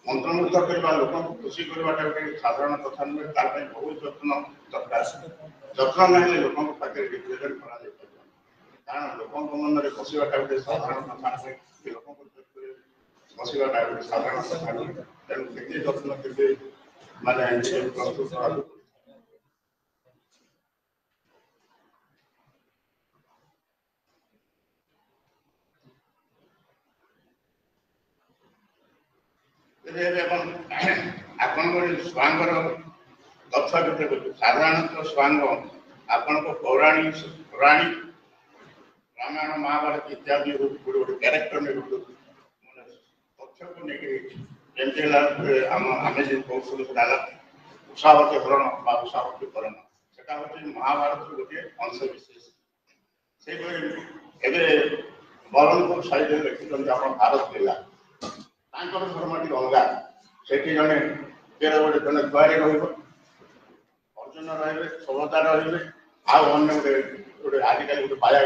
ମନ୍ତ୍ରମୁଗ୍ଧ କରିବା ଲୋକଙ୍କୁ ଖୁସି କରିବାଟା ଗୋଟେ ସାଧାରଣ କଥା ନୁହେଁ ତା ପାଇଁ ବହୁତ ଯତ୍ନ ଦରକାର ଯତ୍ନ ନେଲେ ଲୋକଙ୍କ ପାଖରେ ରିପ୍ରେଜେଣ୍ଟ କରାଯାଇପାରିବ କାରଣ ଲୋକଙ୍କ ମନରେ ବସିବାଟା ଗୋଟେ ସାଧାରଣ କଥା ନୁହେଁ ଲୋକଙ୍କ ବସିବାଟା ଗୋଟେ ସାଧାରଣ କଥା ନୁହେଁ ତେଣୁ କେତେ ଯତ୍ନ କେତେ ମାନେ ପ୍ରସ୍ତୁତ ହେବାକୁ ଆପଣଙ୍କର ସ୍ୱାଙ୍ଗର ତଥ୍ୟ ଭିତରେ ସାଧାରଣତଃ ସ୍ୱାଙ୍ଗ ଆପଣଙ୍କ ପୌରାଣିକ ରାମାୟଣ ମହାଭାରତ ଇତ୍ୟାଦି ଗୋଟେ କ୍ୟାରେକ୍ଟର ମାନେ ତଥ୍ୟକୁ ନେଇକି ଯେମିତି ହେଲା ଆମେ ଯେ କହୁଥିଲୁ ସେଟା ହେଲା ଉଷାବତୀ ହରଣ ବା ଉଷାବତୀ ହରଣ ସେଟା ହଉଛି ମହାଭାରତର ଗୋଟିଏ ଅଂଶ ବିଶେଷ ସେଇଭଳି ଏବେ ବରହମପୁର ସାଇଡରେ ଲେଖିଛନ୍ତି ଆପଣ ଭାରତ ଥିଲା ତାଙ୍କର ଧର୍ମ ଟିକେ ଅଲଗା ସେଠି ଜଣେ ଗୋଟେ ଜଣେ ଦ୍ୱାରୀ ରହିବ ଅର୍ଜୁନ ରହିବେ ସଭ୍ୟତା ରହିବେ ଆଉ ଅନ୍ୟ ଗୋଟେ ଆଜିକାଲି ଗୋଟେ ପାୟା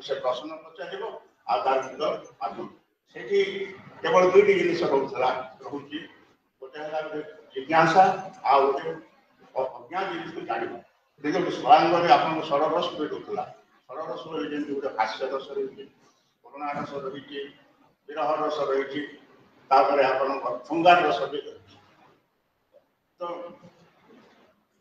ସେ ପ୍ରଶ୍ନ ପଚାରିବ ଆଉ ତାର ଭିତର ମାଧ୍ୟମ ସେଠି କେବଳ ଦୁଇଟି ଜିନିଷ ରହୁଛି ଗୋଟେ ହେଲା ଗୋଟେ ଜିଜ୍ଞାସା ଆଉ ଗୋଟେ ଅଜ୍ଞା ଜିନିଷକୁ ଜାଣିବ କିନ୍ତୁ ଗୋଟେ ସ୍ୱୟଂରେ ଆପଣଙ୍କ ସରରସ ରହୁଥିଲା ସରରସ ବୋଲି ଯେମିତି ଗୋଟେ ହାସ୍ୟ ରସ ରହିଛି କରୁଣା ରସ ରହିଛି ବିରହ ରସ ରହିଛି ତାପରେ ଆପଣଙ୍କ ଶୃଙ୍ଗାର ରସ ବି ରହିଛି ତ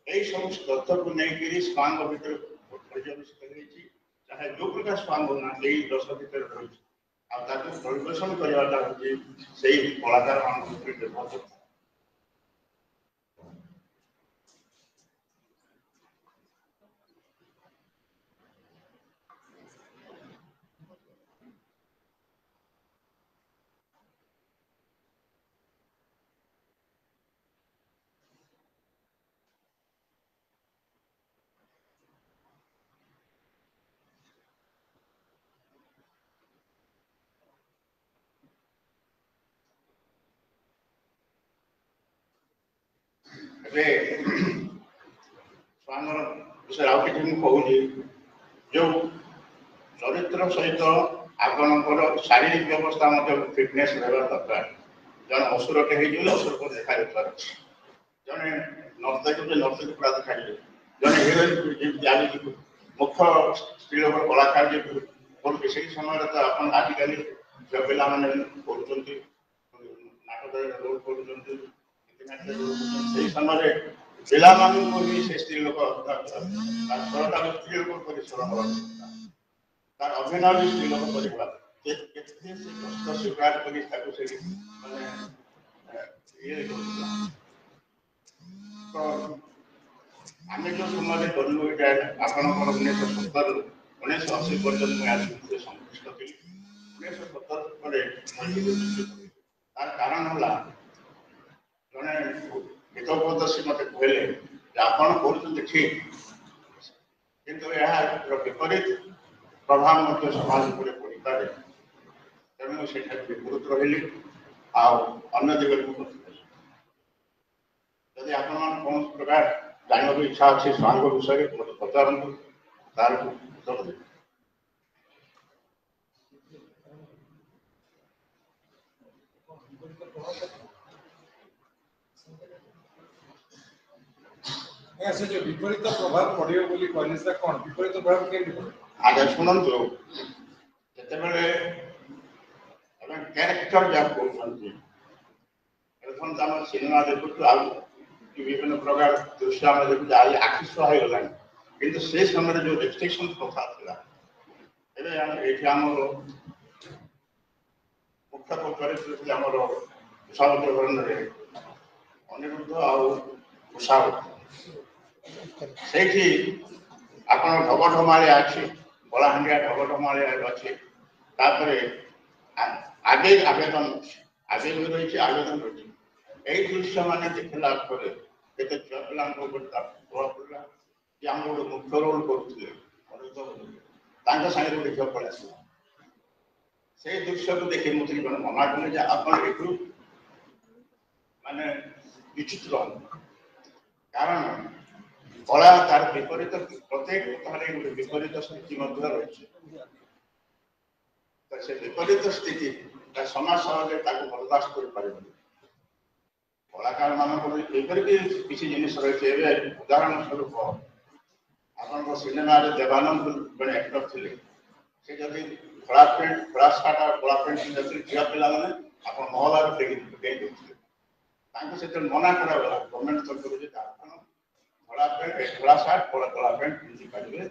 এই সমস্ত তথ্যକୁ ନେଇକିରି ସ୍ୱାଙ୍ଗ ଭିତରେ ପର୍ଯ୍ୟବେସିତ ହେଇଛି ଯାହା ଯୋଉ ପ୍ରକାର ସ୍ୱାଙ୍ଗ ନା ଏଇ ଦଶ ଭିତରେ ରହିଛି ଆଉ ତାକୁ ପରିବେଷଣ କରିବାଟା ହେଉଛି ସେଇ କଳାକାର ମାନଙ୍କ ଉପରେ ନିର୍ଭର କରୁଥାଏ। ଏବେ ଛୁଆଙ୍କର ବିଷୟରେ ଆଉ କିଛି ମୁଁ କହୁଛି। ଯୋଉ ଚରିତ୍ର ସହିତ ଆପଣଙ୍କର ଶାରୀରିକ ଅବସ୍ଥା ମଧ୍ୟ ଫିଟନେସ୍ ରହିବା ଦରକାର। ଜଣେ ଅସୁରଟେ ହେଇଯିବେ ଅସୁରକୁ ଦେଖାଯାଉଥିବାର ଅଛି, ଜଣେ ନର୍ତ୍ତକୀ ନର୍ତ୍ତକୀ ପୁରା ଦେଖାଯିବେ, ଜଣେ ହିରୋଇନ୍ ଯେମିତି ଆଜି ମୁଖ୍ୟ ସ୍ତ୍ରୀ ଲୋକ କଳାକାର ଯେ କରୁଛି ସେଇ ସମୟରେ ତ ଆପଣ ଆଜିକାଲି ଝିଅ ପିଲାମାନେ କରୁଛନ୍ତି ନାଟକରେ ରୋଲ କରୁଛନ୍ତି, ସେଇ ସମୟରେ ପିଲାମାନଙ୍କୁ ହିଁ ସେ ସ୍ତ୍ରୀ ଲୋକ ତାର ସ୍ୱରଟାକୁ ସ୍ତ୍ରୀ ଲୋକ ପରିଶ୍ରମ କରନ୍ତି, ତାର ଅଭିନୟ ବି ସ୍ତ୍ରୀ ଲୋକ କରିବା କେତେ ସେ କଷ୍ଟ ସ୍ୱୀକାର କରି ତାକୁ ସେ ମାନେ ଇଏ କରୁଥିଲା। ତ ଆମେ ଯୋଉ ସମୟରେ କଲୁ ଏଇଟା ଆପଣଙ୍କର 1970 1980 ପର୍ଯ୍ୟନ୍ତ ମୁଁ ଆସିକି ସନ୍ତୁଷ୍ଟ ଥିଲି। 1970 ପରେ ତାର କାରଣ ହେଲା ଜଣେ ହିତୋପଦେଶୀ ମତେ କହିଲେ ଯେ ଆପଣ କରୁଛନ୍ତି ଠିକ, କିନ୍ତୁ ଏହାର ବିପରୀତ ପ୍ରଭାବ ମଧ୍ୟ ସମାଜ ଉପରେ ପଡ଼ିପାରେ। ତେଣୁ ମୁଁ ସେଠାରେ ବିକୃତ ରହିଲି ଆଉ ଅନ୍ୟ ଦିଗରେ ମୁଁ କରିଥିଲି। ଯଦି ଆପଣମାନେ କୌଣସି ପ୍ରକାର ଜାଣିବାକୁ ଇଚ୍ଛା ଅଛି ସ୍ୱାଙ୍କ ବିଷୟରେ ମୋତେ ପଚାରନ୍ତୁ, ତାର ଉତ୍ତର ଦେବି। ସେ ଯୋଉ ବିପରୀତ ପ୍ରଭାବ ପଡ଼ିବ ବୋଲି କହିଲେ ସେଟା କ'ଣ ବିପରୀତ ପ୍ରଭାବ କେମିତି ପଡ଼ିବ? ଆଜ୍ଞା ଶୁଣନ୍ତୁ, ଯେତେବେଳେ ଆମେ କ୍ୟାରେକ୍ଟର ଯାହା କରୁଛନ୍ତି, ଦେଖନ୍ତୁ ଆମେ ସିନେମା ଦେଖୁଛୁ ଆଉ ବିଭିନ୍ନ ପ୍ରକାର ଦୃଶ୍ୟ ଆମେ ଦେଖୁଛୁ ଆଖି ସୁହା ହେଇଗଲାଣି, କିନ୍ତୁ ସେ ସମୟରେ ଯୋଉ ରେଷ୍ଟ୍ରିକ୍ସନ ପ୍ରଥା ଥିଲା, ଏବେ ଏଇଠି ଆମର ମୁଖ୍ୟ ଚରିତ୍ର ଥିଲେ ଆମର ଉଷାବତୀକରଣରେ ଅନିରୁଦ୍ଧ ଆଉ ଉଷା, ସେଇଠି ଆପଣ ଢଗଢମାଳିଆ ଅଛି, କଳାହାଣ୍ଡିଆ ଢଗଢମାଳିଆ ଅଛି, ତାପରେ ଆବେଦନ ଅଛି, ଆବେଗ ରହିଛି ଆବେଦନ ରହିଛି। ଏଇ ଦୃଶ୍ୟ ମାନେ ଦେଖିଲା ପରେ କେତେ ଝିଅ ପିଲାଙ୍କ ଉପରେ ପ୍ରଭାବ ପଡ଼ିଲା ଯେ ଆମ ଗୋଟେ ମୁଖ୍ୟ ରୋଲ କରୁଥିଲେ ତାଙ୍କ ସାଙ୍ଗରେ ଗୋଟେ ଝିଅ ପଳେଇ ଆସିଲା। ସେଇ ଦୃଶ୍ୟକୁ ଦେଖି ମୋତେ ଜଣେ ମନା କଲେ ଯେ ଆପଣ ଏଠୁ ମାନେ ବିଚିତ୍ର, କାରଣ କଳା ତାର ବିପରୀତ ପ୍ରତ୍ୟେକ କଥାରେ ଗୋଟେ ବିପରୀତ ସ୍ଥିତି ମଧ୍ୟ ରହିଛି। ସେ ବିପରୀତ ସ୍ଥିତି ତା ସମାଜ ସମାଜରେ ତାକୁ ବରଦାସ୍ତ କରିପାରିବନି। କଳାକାର ମାନଙ୍କର ଏପରି ବି କିଛି ଜିନିଷ ରହିଛି। ଏବେ ଉଦାହରଣ ସ୍ୱରୂପ ଆପଣଙ୍କ ସିନେମାରେ ଦେବାନନ୍ଦ ଜଣେ ଆକ୍ଟର ଥିଲେ, ସେ ଯଦି କଳା ପ୍ୟାଣ୍ଟ କଳା ସାର୍ଟ ଆଉ କଳା ପ୍ୟାଣ୍ଟ ପିନ୍ଧି ଝିଅ ପିଲାମାନେ ଆପଣ ମହଲାରେ ଦେଇ ଦେଉଥିଲେ, ତାଙ୍କୁ ସେଥିରେ ମନା କରାଗଲା ଗଭର୍ଣ୍ଣମେଣ୍ଟ ତରଫରୁ ଯେ ଆପଣ କଳା ପ୍ୟାଣ୍ଟ କଳା ସାର୍ଟ କଳା ପ୍ୟାଣ୍ଟ ପିନ୍ଧି ପାରିବେ।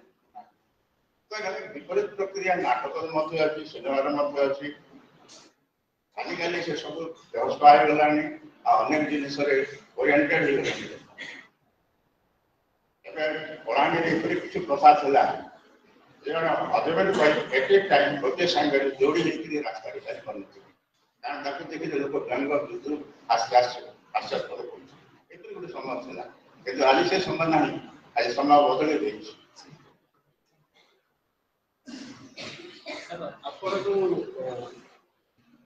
ବିପରୀତ ପ୍ରକ୍ରିୟା ନାଟକରେ ମଧ୍ୟ ଅଛି, ସିନେମାରେ ମଧ୍ୟ ଅଛି। ଆଜିକାଲି ସେ ସବୁ ବ୍ୟବସ୍ଥା ହେଇଗଲାଣି ଆଉ ଅନେକ ଜିନିଷରେ ଓରିଏଣ୍ଟେଡ ହେଇଗଲାଣି। ଏବେ କଳାହାଣ୍ଡିରେ ଏପରି କିଛି ପ୍ରଥା ଥିଲା ଜଣେ ହଜବେଣ୍ଡ ଏଟ୍ ଏ ଟାଇମ୍ ଗୋଟିଏ ସାଙ୍ଗରେ ଯୋଡ଼ି ହେଇକି ରାସ୍ତାରେ ଚାଲି ପାରୁନଥିଲେ, କାରଣ ତାକୁ ଦେଖିଲେ ଲୋକ ବ୍ୟଙ୍ଗ ବିଦ୍ରୁପ ହାସ୍ୟାସ୍ପଦ କରୁଛି। ଏପରି ଗୋଟେ ସମୟ ଥିଲା, କିନ୍ତୁ ଆଜି ସେ ସମୟ ନାହିଁ, ଆଜି ସମୟ ବଦଳି ଯାଇଛି। ଆପଣ ଯୋଉ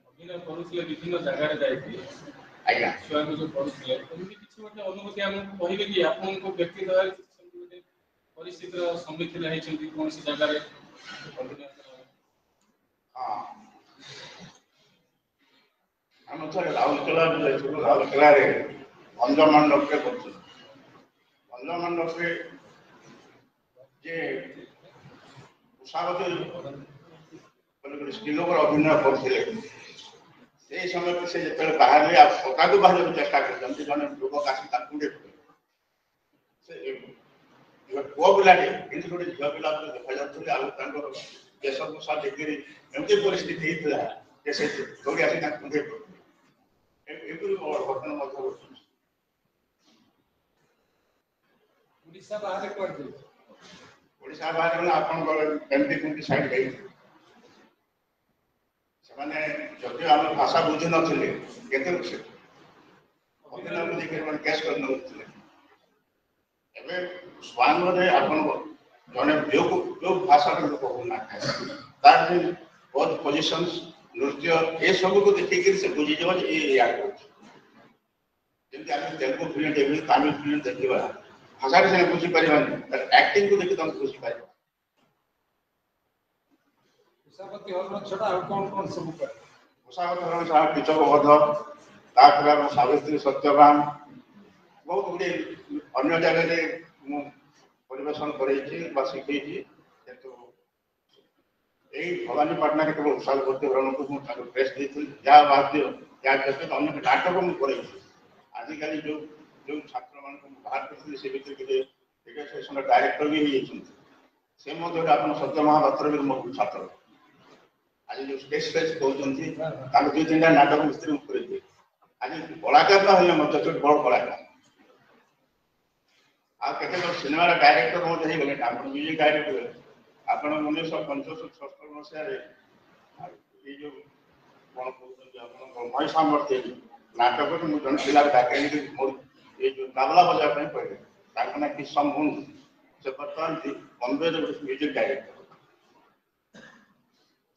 ଅଭିନୟ କରୁଥିଲେ ବିଭିନ୍ନ ଜାଗାରେ ଯାଇକି ଆଜ୍ଞା ଛୁଆଙ୍କୁ ଯୋଉ କରୁଥିଲେ, ଏମିତି କିଛି ଗୋଟେ ଅନୁଭୂତି ଆମକୁ କହିବେ କି ଆପଣଙ୍କ ବ୍ୟକ୍ତିଗତ ଗୋଟେ ପରିସ୍ଥିତିର ସମ୍ମୁଖୀନ ହେଇଛନ୍ତି କୌଣସି ଜାଗାରେ ଅଭିନୟ? ହଁ, ଆମେ ଥରେ ରାଉରକେଲା ଯାଇଥିଲୁ। ରାଉରକେଲାରେ ଭଞ୍ଜ ମଣ୍ଡପରେ କରୁଥିଲୁ। ଭଞ୍ଜ ମଣ୍ଡପରେ ଯେ ଉଷାବତୀ ଗୋଟେ ସ୍ତ୍ରୀ ଲୋକର ଅଭିନୟ କରୁଥିଲେ, ସେଇ ସମୟରେ ସେ ଯେତେବେଳେ ବାହାରିଲେ ଆଉ ପଦାକୁ ବାହାରିବାକୁ ଚେଷ୍ଟା କରିଛନ୍ତି, ଜଣେ ଯୁବକ ଆସି ତାଙ୍କୁ ସେ ପୁଅ ପିଲାଟେ କିନ୍ତୁ ଗୋଟେ ଝିଅ ପିଲା ଦେଖାଯାଉଥିଲେ ଆଉ ତାଙ୍କର ବେଶଭୂଷା ଦେଖିକିରି ଏମିତି ପରିସ୍ଥିତି ହେଇଥିଲା ଯେ ସେ ଦୌଡ଼ି ଆସି ତାଙ୍କୁ କୁଣ୍ଢେଇ ପଡ଼ିଥିଲେ। ଏପରି ଘଟଣା ମଧ୍ୟ ଘଟୁଛି। ଓଡ଼ିଶା ବାହାରେ କୁଆଡ଼େ ଓଡ଼ିଶା ବାହାରେ ଗଲେ ଆପଣଙ୍କର ଏମିତି କେମିତି ସାଇଡ୍ ହେଇଛି ସେମାନେ ଯଦିଓ ଆମ ଭାଷା ବୁଝିନଥିଲେ କେତେ ଅଭିନୟ ବୁଝିକି କେସ୍ କରିନେଉଥିଲେ। ଏବେ ସ୍ୱାଙ୍ଗରେ ଆପଣ ଜଣେ ଯୋଉ ଭାଷାର ଲୋକ ହଉନାହାନ୍ତି ତାର ଯେ ବହୁତ ପୋଜିସନ୍ସ ନୃତ୍ୟ ଏସବୁକୁ ଦେଖିକିରି ସେ ବୁଝିଯିବ ଯେ ଏଇଆ କରୁଛି। ଯେମିତି ଆମେ ତେଲୁଗୁ ଫିଲ୍ମ ଦେଖିବି ତାମିଲ ଫିଲ୍ମ ଦେଖିବା ଭାଷାରେ ସେ ବୁଝିପାରିବାନି, ତାର ଆକ୍ଟିଂକୁ ଦେଖି ତମେ ବୁଝିପାରିବ। ଉଷାପତି ହରଣ ଛଡ଼ା ଆଉ କ'ଣ ସବୁ କରେ? ଉଷାପତି ହରଣ ଛଡ଼ା କୀଚକ ବଧ, ତାପରେ ଆମ ସାବିତ୍ରୀ ସତ୍ୟବାନ ବହୁତ ଗୁଡ଼ିଏ ଅନ୍ୟ ଜାଗାରେ ମୁଁ ପରିବେଷଣ କରେଇଛି ବା ଶିଖେଇଛି। କିନ୍ତୁ ଏଇ ଭବାନୀପାଟଣାରେ କେବଳ ଉଷାପତି ହରଣକୁ ମୁଁ ତାକୁ ପ୍ରେସ୍ ଦେଇଥିଲି। ଯାହା ବାଧ୍ୟ ଯାହା ବ୍ୟତୀତ ଅନ୍ୟ ନାଟକ ମୁଁ କରେଇଛି। ଆଜିକାଲି ଯୋଉ ଛାତ୍ରମାନଙ୍କୁ ମୁଁ ବାହାର କରିଥିଲି ସେ ଭିତରେ ଟିକେ ସେ ଡାଇରେକ୍ଟର ବି ହେଇଯାଇଛନ୍ତି। ସେ ମଧ୍ୟ ଆପଣ ସତ୍ୟ ମହାପାତ୍ର ବି ମୋ ଛାତ୍ର। ଆଜି ଯୋଉ ସ୍ପେସ୍ କହୁଛନ୍ତି ତାଙ୍କୁ 2-3ଟା ନାଟକ ଭିତରେ ମୁଁ କରେଇଛି। ଆଜି କଳାକାର ନ ହେଲେ ମଧ୍ୟ ସେ ବଡ଼ କଳାକାର। ଆଉ କେତେ ସିନେମାର ଡାଇରେକ୍ଟର ମଧ୍ୟ ହେଇଗଲେ। ଆପଣ ମ୍ୟୁଜିକ୍ ଡାଇରେକ୍ଟର ଆପଣ 1965-66 ମସିହାରେ ଏଇ ଯୋଉ କ'ଣ କହୁଛନ୍ତି ଆପଣଙ୍କ ମହିଷାମର୍ତ୍ତି ନାଟକରେ ମୁଁ ଜଣେ ପିଲାକୁ ଡାକେଇକି ମୋର ଏଇ ଯୋଉ ତାବଲା ବଜାଇବା ପାଇଁ କହିଲେ। ତାଙ୍କ ନାଁ କିଶନ ମୁଣ୍ଡ। ସେ ବର୍ତ୍ତମାନ ବମ୍ବେରେ ମ୍ୟୁଜିକ୍ ଡାଇରେକ୍ଟର।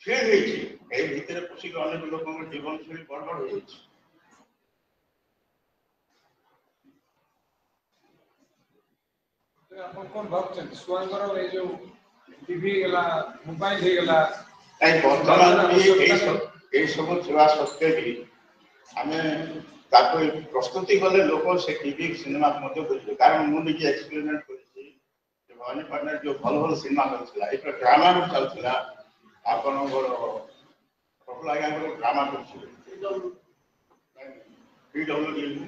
ଫିଲ୍ଡ ହେଇଛି ଏଇ ଭିତରେ ପଶିକି ଅନେକ ଲୋକଙ୍କ ଜୀବନଶୈଳୀ ଗଡ଼ବଡ଼ ହେଇଯାଇଛି। ଆପଣ କ'ଣ ଭାବୁଛନ୍ତି ଛୁଆଙ୍କର ଏଇ ଯୋଉ ଟିଭି ହେଇଗଲା, ମୋବାଇଲ ହେଇଗଲା, ବର୍ତ୍ତମାନ ବି ଏଇ ସବୁ ଥିବା ସତ୍ତ୍ୱେ ବି ଆମେ ତାକୁ ପ୍ରସ୍ତୁତି କଲେ ଲୋକ ସେ ଟିଭି ସିନେମା ମଧ୍ୟ ବୁଝିବେ। କାରଣ ମୁଁ ନିଜେ ଏକ୍ସପେରିମେଣ୍ଟ କରିଛି ଭବାନୀପାଟଣାରେ ଯୋଉ ଭଲ ଭଲ ସିନେମା ଚାଲୁଥିଲା, ଏଇଟା ଡ୍ରାମା ବି ଚାଲୁଥିଲା। ଆପଣଙ୍କର ପ୍ରଫୁଲ୍ଲ ଆଜ୍ଞାଙ୍କର ଡ୍ରାମା କରୁଥିଲେ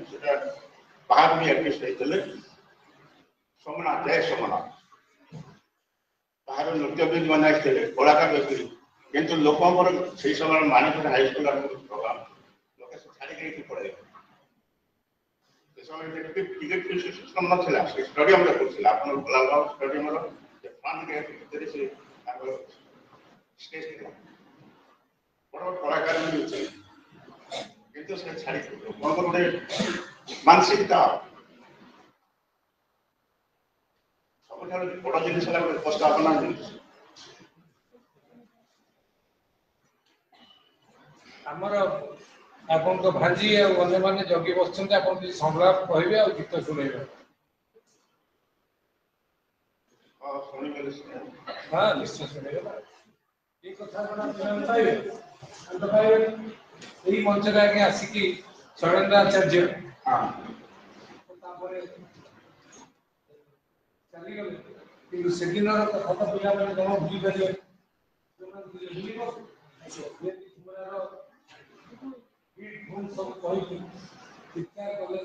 ସେଟା ବାହାରୁ ବି ଆର୍ଟିଷ୍ଟ ହେଇଥିଲେ। ସୋମନାଥ ଜୟ ସୋମନାଥ ବାହାର ନୃତ୍ୟବିତ ମାନେ ଆସିଥିଲେ, କଳାକାର ବ୍ୟକ୍ତି। କିନ୍ତୁ ଲୋକଙ୍କର ସେଇ ସମୟରେ ମାଣିକର ହାଇସ୍କୁଲ ପ୍ରୋଗ୍ରାମ ଲୋକେ ଛାଡ଼ିକି ଏଇଠି ପଳେଇଲେ। ସେ ସମୟରେ ଟିକେଟ ସିଷ୍ଟମ ନଥିଲା, ସେ ଷ୍ଟାଡିୟମରେ କରୁଥିଲା। ଆପଣ ଗୋଲାପବାଗ ଷ୍ଟାଡିୟମର ଫ୍ରଣ୍ଟ ଗେଟ୍ ଭିତରେ ସେ ତାଙ୍କର ଷ୍ଟେଜ ଥିଲା। ବଡ଼ ବଡ଼ କଳାକାର ବି ଅଛି, କିନ୍ତୁ ସେ ଛାଡ଼ିକି ଲୋକଙ୍କର ଗୋଟେ ମାନସିକତା। ସବୁଠାରୁ ବଡ଼ ଜିନିଷ ହେଲା ଗୋଟେ ଉପସ୍ଥାପନା ଜିନିଷ। ଆମର ଆପଣଙ୍କ ଭାଞ୍ଜି ଆଉ ଅନ୍ୟମାନେ ଜଗି ବସିଛନ୍ତି। ଆପଣ କିଛି ସଂଳାପ କହିବେ ଆଉ ଗୀତ ଶୁଣେଇବେ। ହଁ ନିଶ୍ଚୟ ଶୁଣେଇବେ ନା। ଏଇ କଥା ପାଇବେ ଏଇ ମଞ୍ଚରେ ଆଜ୍ଞା ଆସିକି ଶୈଳେନ୍ଦ୍ର ଆଚାର୍ଯ୍ୟ ତାପରେ ଚାଲିଗଲେ, କିନ୍ତୁ ସେଦିନର କଥା ତ ପିଲାମାନେ ଜମା ଭୁଲି ପାରିବେନି। ସବୁ କହିକି ଚିତ୍କାର କଲେ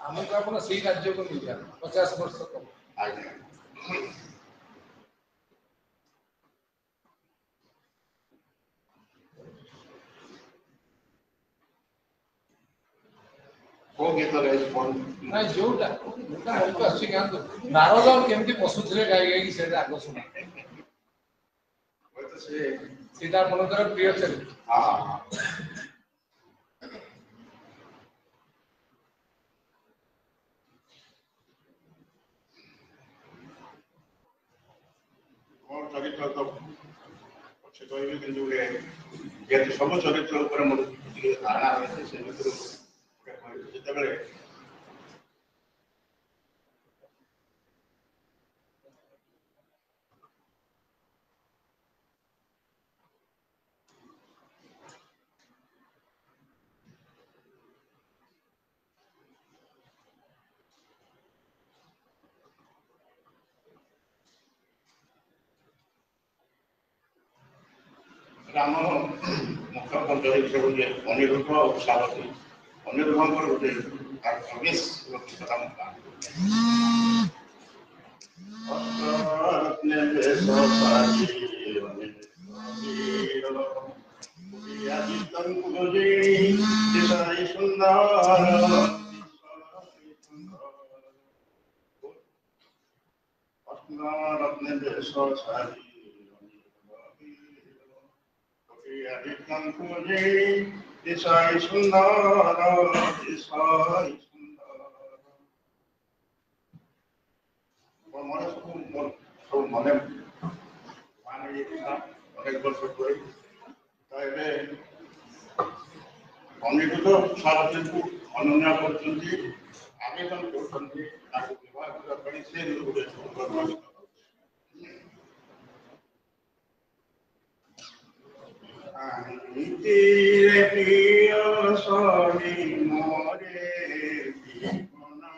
ଆମକୁ ଆପଣ ସେଇ ରାଜ୍ୟକୁ ନେଇଯାଆନ୍ତୁ 50 ବର୍ଷ ତଳେ। କୋଉ ଗୀତରେ ନାଇଁ ଯୋଉଟା ଆସୁଛି ଗାଆନ୍ତୁ। ନାରଦ କେମିତି ପଶୁଥିଲେ ଗାଈ ଗାଇକି ସେଇଟା ଆଗ ଶୁଣ। ସେଇଟା ଆପଣଙ୍କର ପ୍ରିୟ ଚରିତ୍ର। ମୋର ଚରିତ୍ର ତ ପଛେ କହିବି, କିନ୍ତୁ ଯେହେତୁ ସବୁ ଚରିତ୍ର ଉପରେ ମୋର ଟିକେ ଧାରଣା ରହିଛି, ସେ ଭିତରୁ ଯେତେବେଳେ ଆମର ମୁଖ୍ୟ ପଞ୍ଚ ହେଇଛି ଗୋଟେ ଅନିରୁଦ୍ଧ ସାରଥୀ ଅନିରୁଦ୍ଧଙ୍କର ଗୋଟେ ତାର ଛବିଶ ଲକ୍ଷ ମନେ ଅନେକ ବର୍ଷ ପରେ ଏବେ ଅନିରୁଦ୍ଧ ସାରଥୀଙ୍କୁ ଅନନ୍ୟ କରୁଛନ୍ତି ଆବେଦନ କରୁଛନ୍ତି ତାକୁ ବିବାହ କରିବା ପାଇଁ ସେ ଗୋଟେ প্রিয় সহি মরে জীবনা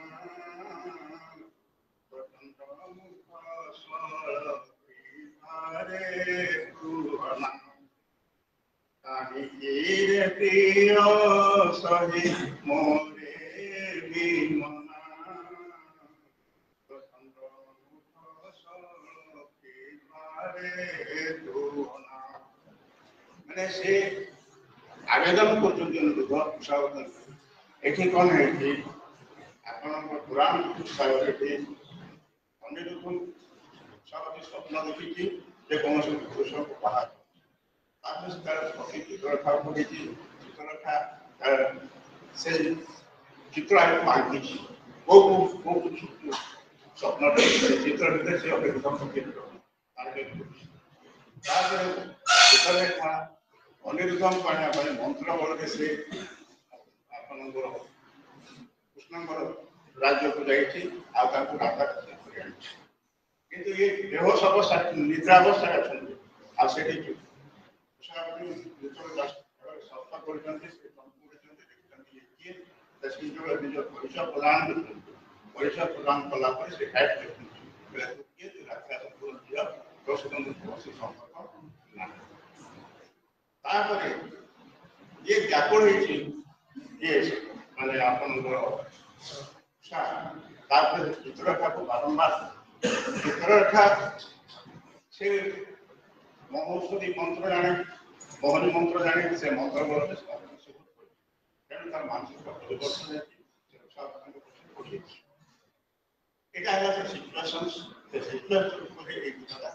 স্বতন্ত্র মুখ সরে পুরনা কাহিরে প্রিয় সহি মরে জীবনা স্বতন্ত্র মুখ সরে পুরনা মানে সে আবেদন করছেন অনুরোধ উৎসাহন এটি কোন হয়েছে আপনার পুরাণ উৎসাহটি অনিরুদ্ধ সারাটি স্বপ্ন দেখিছি যে কৌশল পুরুষকে বাহার তারপরে তার চিত্ররেখা পড়েছি চিত্ররেখা সে চিত্র আগে আঁকিছি বহু বহু স্বপ্নটা চিত্র ভিতরে সে অপেক্ষা চিত্র তারপরে চিত্ররেখা অনিরুদ্ধম পাইবা ପାଇଁ ମନ୍ତ୍ର ବଳରେ ସେ ଆପଣଙ୍କର କୃଷ୍ଣଙ୍କର ରାଜ୍ୟକୁ ଯାଇଛି ଆଉ ତାଙ୍କୁ ରାଧା କରି ଆଣିଛି କିନ୍ତୁ ଏ ବେହୋସ ଅବସ୍ଥା ନିଦ୍ରା ଅବସ୍ଥାରେ ଅଛନ୍ତି ଆଉ ସେଠି ସଫା କରୁଛନ୍ତି ସେ କରୁଛନ୍ତି ଦେଖୁଛନ୍ତି କିଏ ସେ ନିଜ ପରିଚୟ ପ୍ରଦାନ କରୁଛନ୍ତି ପରିଚୟ ପ୍ରଦାନ କଲା ପରେ ସେ ଖାଇ ଦେଖୁଛନ୍ତି କିଏ ରାଧା ଝିଅ ତୋ ସହିତ କୌଣସି ସମ୍ପର୍କ ନାହିଁ ତାପରେ ଇଏ ବ୍ୟାକୁଳ ହେଇଛି ଇଏ ମାନେ ଆପଣଙ୍କର ତାପରେ ଚିତ୍ରରେଖାକୁ ବାରମ୍ବାର ଚିତ୍ରରେଖା ସେ ମହୌଷଧି ମନ୍ତ୍ର ଜାଣେ ମୋହନୀ ମନ୍ତ୍ର ଜାଣେ ସେ ମନ୍ତ୍ର ବଳରେ ତେଣୁ ତାର ମାନସିକ ପରିବର୍ତ୍ତନ ଏଇଟା ହେଲା ସେ ସିଚୁଏସନ ସେ ସିଚୁଏସନ ଉପରେ ଏଇ ଜିନିଷଟା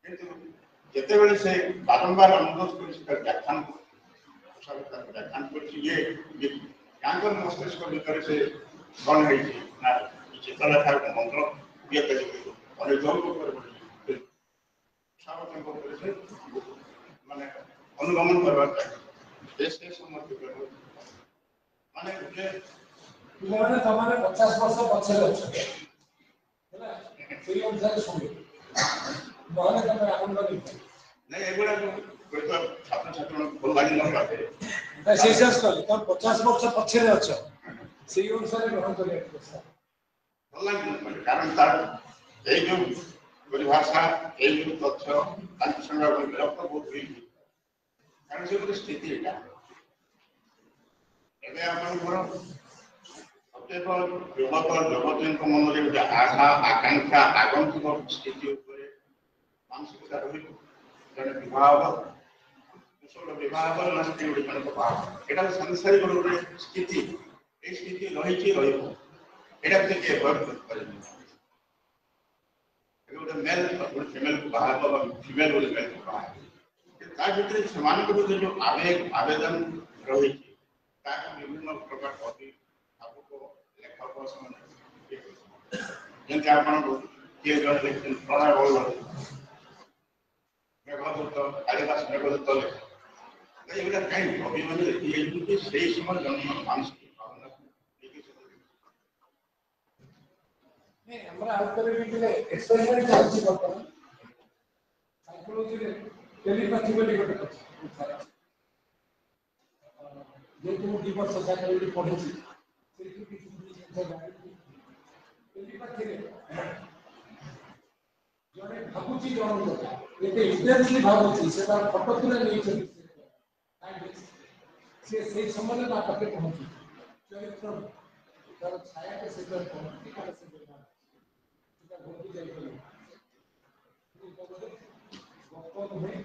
କିନ୍ତୁ ଯେତେବେଳେ ସେ ବାରମ୍ବାର ଅନୁରୋଧ କରିଛି ତାର ବ୍ୟାଖ୍ୟାନ କରିଛି ଇଏ ତାଙ୍କର ମସ୍ତିଷ୍କ ଭିତରେ ସେ କ'ଣ ହେଇଛି ନା ଚିତ୍ରଲେଖା ଗୋଟେ ମନ୍ତ୍ର ଇଏ କରିକି ଅନୁଭବ ଉପରେ ସେ ମାନେ ଅନୁଗମନ କରିବା ପାଇଁ ସେ ସମୟ ମାନେ ପିଲାମାନେ ତମମାନେ 50 ବର୍ଷ ପଛରେ ଅଛ ହେଲା ସେଇ ଅନୁସାରେ ଶୁଣିବ ନହେଲେ ତମେ ଆନନ୍ଦ ନେଇପାରିବ ନାଇଁ ଏଗୁଡ଼ା ଛାତ୍ରଛାତ୍ରୀ ଭଲ ଲାଗି ନପାରେ ସେଇ ଚାଷ କଲେ ତମେ 50 ବର୍ଷ ପଛରେ ଅଛ ସେଇ ଅନୁସାରେ ଗ୍ରହଣ କରିବାକୁ ଭଲ ଲାଗି ନପାରେ କାରଣ ତାର ଏଇ ଯୋଉ ପରିଭାଷା ଏଇ ଯୋଉ ତଥ୍ୟ ତାଙ୍କ ସାଙ୍ଗେ ବିରକ୍ତ ବହୁତ ହେଇଛି କାରଣ ସେ ଗୋଟେ ସ୍ଥିତି ଏଇଟା ଏବେ ଆପଣଙ୍କର ପ୍ରତ୍ୟେକ ଯୁବକ ଯୁବତୀଙ୍କ ମନରେ ଗୋଟେ ଆଶା ଆକାଂକ୍ଷା ଆଗନ୍ତୁକ ସ୍ଥିତି ଉପରେ ମାନସିକତା ରହିବ ଜଣେ ବିବାହ ହବ କୁଶଳ ବିବାହ ହବ ନା ସ୍ତ୍ରୀ ଗୋଟେ ଜଣକ ବାହା ଏଇଟା ସାଂସାରିକ ଗୋଟେ ସ୍ଥିତି ଏଇ ସ୍ଥିତି ରହିଛି ରହିବ ଏଇଟା ବି କିଏ ଏଭଏଡ୍ କରିପାରିବେ ଗୋଟେ ମେଲ୍ ଗୋଟେ ଫିମେଲକୁ ବାହା ହବ ବା ଫିମେଲ ଗୋଟେ ମେଲ୍କୁ ବାହା ହବ ତା ଭିତରେ ସେମାନଙ୍କ ଭିତରେ ଯୋଉ ଆବେଦନ ରହିଛି ତାକୁ ବିଭିନ୍ନ ପ୍ରକାର କବି ଭାବୁକ ଲେଖକ ସେମାନେ ଯେମିତି ଆପଣଙ୍କୁ କିଏ ଜଣେ ଲେଖିଛନ୍ତି ପ୍ରଣୟ ବହୁଳ ମେଘଦୂତ କାଳିଦାସ ମେଘଦୂତ ଲେଖେ ଏଗୁଡ଼ା କାହିଁକି କବିମାନେ ଲେଖିଯାଇଛନ୍ତି ସେଇ ସମୟ ଜନ୍ମ ମାନସିକ ଭାବନାକୁ ଆମର ଆଉ ଥରେ ବି ଟିକେ ଏକ୍ସପେରିମେଣ୍ଟ ଚାଲିଛି ବର୍ତ୍ତମାନ ସାଇକୋଲୋଜିରେ ଟେଲିପାଥି ବୋଲି ଗୋଟେ ଅଛି ଯେହେତୁ ମୁଁ 2 ବର୍ଷ ଯାକ ଏଠି ପଢ଼ିଛି ସେଇଠୁ କିଛି ଜିନିଷ ଜାଣିଛି ଟେଲିପାଥିରେ ଜଣେ ଭାବୁଛି ଜଣଙ୍କ କଥା ଏତେ ଇଣ୍ଟେନ୍ସଲି ଭାବୁଛି ସେ ତାର ଫଟୋ ତୁଲେ ନେଇଛନ୍ତି ସେ ସେଇ ସମୟରେ ତା ପାଖେ ପହଞ୍ଚୁ ଚରିତ୍ର ତାର ଛାୟାଟା ସେ ପହଞ୍ଚି ତାର ସେ ସେଟା ଘରକୁ ଯାଇପାରିବ ଗପ ନୁହେଁ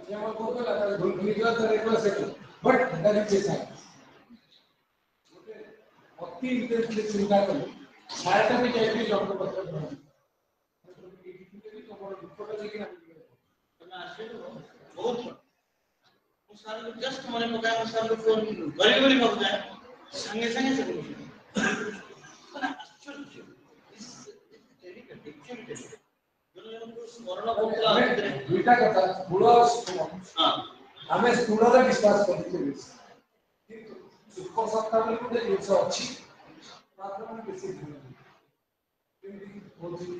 ଯେମନ କହୁଥିଲା ତାର ଘୁରି ଗଲା ତାର ଏକ second but that is a science ଗୋଟେ ଅତି ଇଣ୍ଟେନ୍ସଲି ଚିନ୍ତା କଲେ ଛାୟାଟା ବି ଯାଇକି ଜଣଙ୍କ ପାଖରେ ପହଞ୍ଚି बहुत साल जस्ट मैंने पता है साल फोन बड़ी बड़ी मत जाए संगे संगे से बोलो ना एक्चुअली स्मरण होता है दुईटा कथा स्थूल हां हमें स्थूल रे विश्वास करते किंतु सूक्ष्म सत्ता में गोटे जिनिस अछि मात्र में बेसी केमती होची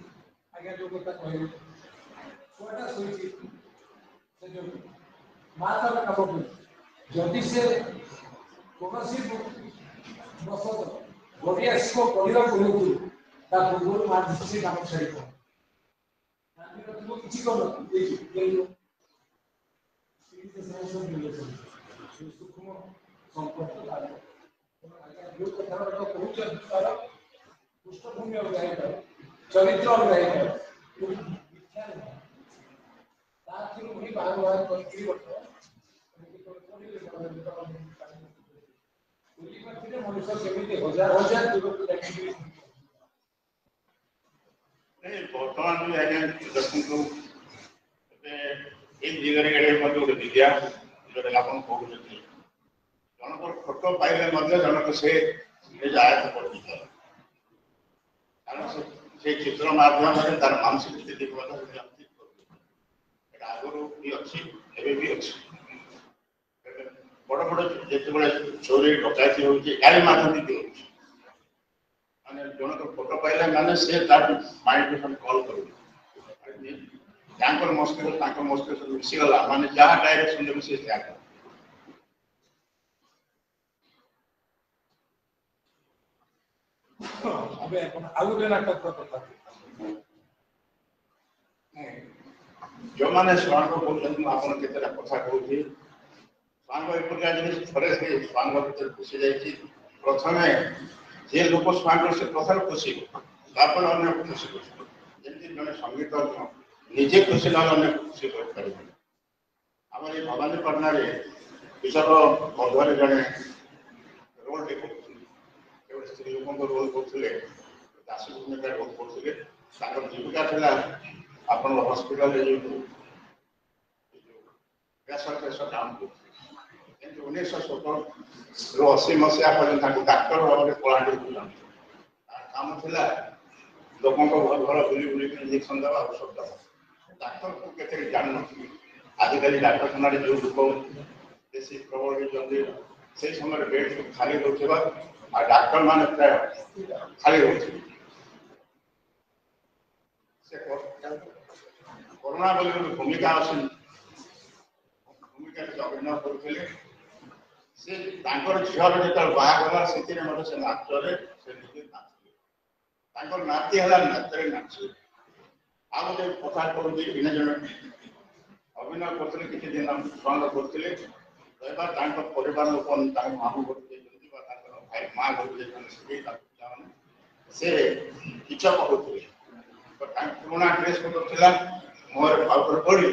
आगे जो कथा कहले छोटा सोची से जो माता का काम जदि से कौनसी बसत गोटिया इसको करिया कहू ता पूर्व मां से काम छाड़ी को तो किसी को देखिए सूक्ष्म संपर्क जो कथा कहूँ पृष्ठभूमि चरित्र मनुष्य केमी हजार हजार ବର୍ତ୍ତମାନ ବି ଆଜ୍ଞା ଦେଖନ୍ତୁ ଏବେ ଏଇ ଦିଗରେ ଗୋଟେ ବିଦ୍ୟା ଯୋଉଟା ଆପଣ କହୁଛନ୍ତି ଜଣଙ୍କର ଫଟୋ ପାଇଲେ ମଧ୍ୟ ଜଣକ ସେ ନିଜ ଆୟତ କରିଥାଏ କାରଣ ସେ ଚିତ୍ର ମାଧ୍ୟମରେ ତାର ମାନସିକ ସ୍ଥିତିକୁ ମଧ୍ୟ ଏଇଟା ଆଗରୁ ବି ଅଛି ଏବେ ବି ଅଛି ବଡ଼ ବଡ଼ ଯେତେବେଳେ ଚୋରି ଡକାୟତି ହେଉଛି ଏହାରି ମାଧ୍ୟମରେ ହେଉଛି ମାନେ ଜଣକ ଫଟୋ ପାଇଲା ମାନେ ସେ ତାର ମାଇଣ୍ଡକୁ କଲ୍ କରିବ ତାଙ୍କର ମସ୍ତିଷ୍କ ମିଶିଗଲା ମାନେ ଯାହା ଡାଇରେକ୍ସନରେ ବି ସେ ସେୟା କରେ अबे आगु के नाटक कथा ଯୋଉମାନେ ସ୍ୱାଙ୍ଗ କହୁଛନ୍ତି ମୁଁ ଆପଣ କେତେଟା କଥା କହୁଛି ସ୍ୱାଙ୍ଗ ଏପରିକା ଜିନିଷ ଥରେ ସେ ସ୍ୱାଙ୍ଗ ଭିତରେ ପଶି ଯାଇଛି ପ୍ରଥମେ ଯେ ଲୋକ ସ୍ୱାଙ୍ଗ ସେ ପ୍ରଥମେ ଖୁସି ତାପରେ ଅନ୍ୟକୁ ଖୁସି କରିବ ଯେମିତି ଜଣେ ସଙ୍ଗୀତଜ୍ଞ ନିଜେ ଖୁସି ନହେଲେ ଅନ୍ୟକୁ ଖୁସି କରିପାରିବେ ଆମର ଏଇ ଭବାନୀପାଟଣାରେ ବିଶପ ମଧ୍ୟରେ ଜଣେ ରୋଲଟେ କରୁଥିଲେ ଗୋଟେ ସ୍ତ୍ରୀ ଲୋକଙ୍କ ରୋଲ କରୁଥିଲେ ଦାସ ଭୂମିକା ରୋଲ କରୁଥିଲେ ତାଙ୍କର ଜୀବିକା ଥିଲା ଆପଣଙ୍କ ହସ୍ପିଟାଲରେ ଯେଉଁ ପ୍ରେସର କାମ କରୁଥିଲେ କିନ୍ତୁ 1970 ମସିହା ପର୍ଯ୍ୟନ୍ତ ତାଙ୍କୁ ଡାକ୍ତର ଭାବରେ କଳାହାଣ୍ଡି ବୁଲାନ୍ତି ତାର କାମ ଥିଲା ଲୋକଙ୍କ ଘର ବୁଲି ବୁଲିକି ଇଞ୍ଜେକ୍ସନ ଦେବା ଔଷଧ ଦେବା ଡାକ୍ତରକୁ କେତେ ଜାଣିନଥିଲି ଆଜିକାଲି ଡାକ୍ତରଖାନାରେ ଯେଉଁ ଲୋକ ବେଶୀ ପ୍ରବଳ ହେଇଛନ୍ତି ସେଇ ସମୟରେ ବେଡ୍ ସବୁ ଖାଲି ରହୁଥିବା ଆଉ ଡାକ୍ତର ମାନେ ପ୍ରାୟ ଖାଲି ରହୁଥିଲେ ସେ କରୋନା ବୋଲି ଗୋଟେ ଭୂମିକା ଅଛି ଭୂମିକାରେ ସେ ଅଭିନୟ କରୁଥିଲେ ସେ ତାଙ୍କର ଝିଅର ଯେତେବେଳେ ବାହାଘର ସେଥିରେ ମଧ୍ୟ ସେ ନାଚରେ ସେ ନିଜେ ନାଚିଲେ ତାଙ୍କର ନାତି ହେଲା ନାଚରେ ନାଚିଲେ ଆଉ ଗୋଟେ କଥା କହୁଛି ଦିନେ ଜଣେ ଅଭିନୟ କରୁଥିଲେ କିଛି ଦିନ ସ୍ୱାଙ୍ଗ କରୁଥିଲେ ରହିବା ତାଙ୍କ ପରିବାର ଲୋକ ତାଙ୍କ ମାମୁଁ ଘରକୁ ଯାଇଛନ୍ତି ବା ତାଙ୍କର ଭାଇ ମା ଘରକୁ ଯାଇଛନ୍ତି ସେଠି ତାଙ୍କ ପିଲାମାନେ ସେ ଇଚ୍ଛା କରୁଥିଲେ ତାଙ୍କ ପୁରୁଣା ଡ୍ରେସ୍ ପତ୍ର ଥିଲା ମୁହଁରେ ପାଉଡର ପଡ଼ି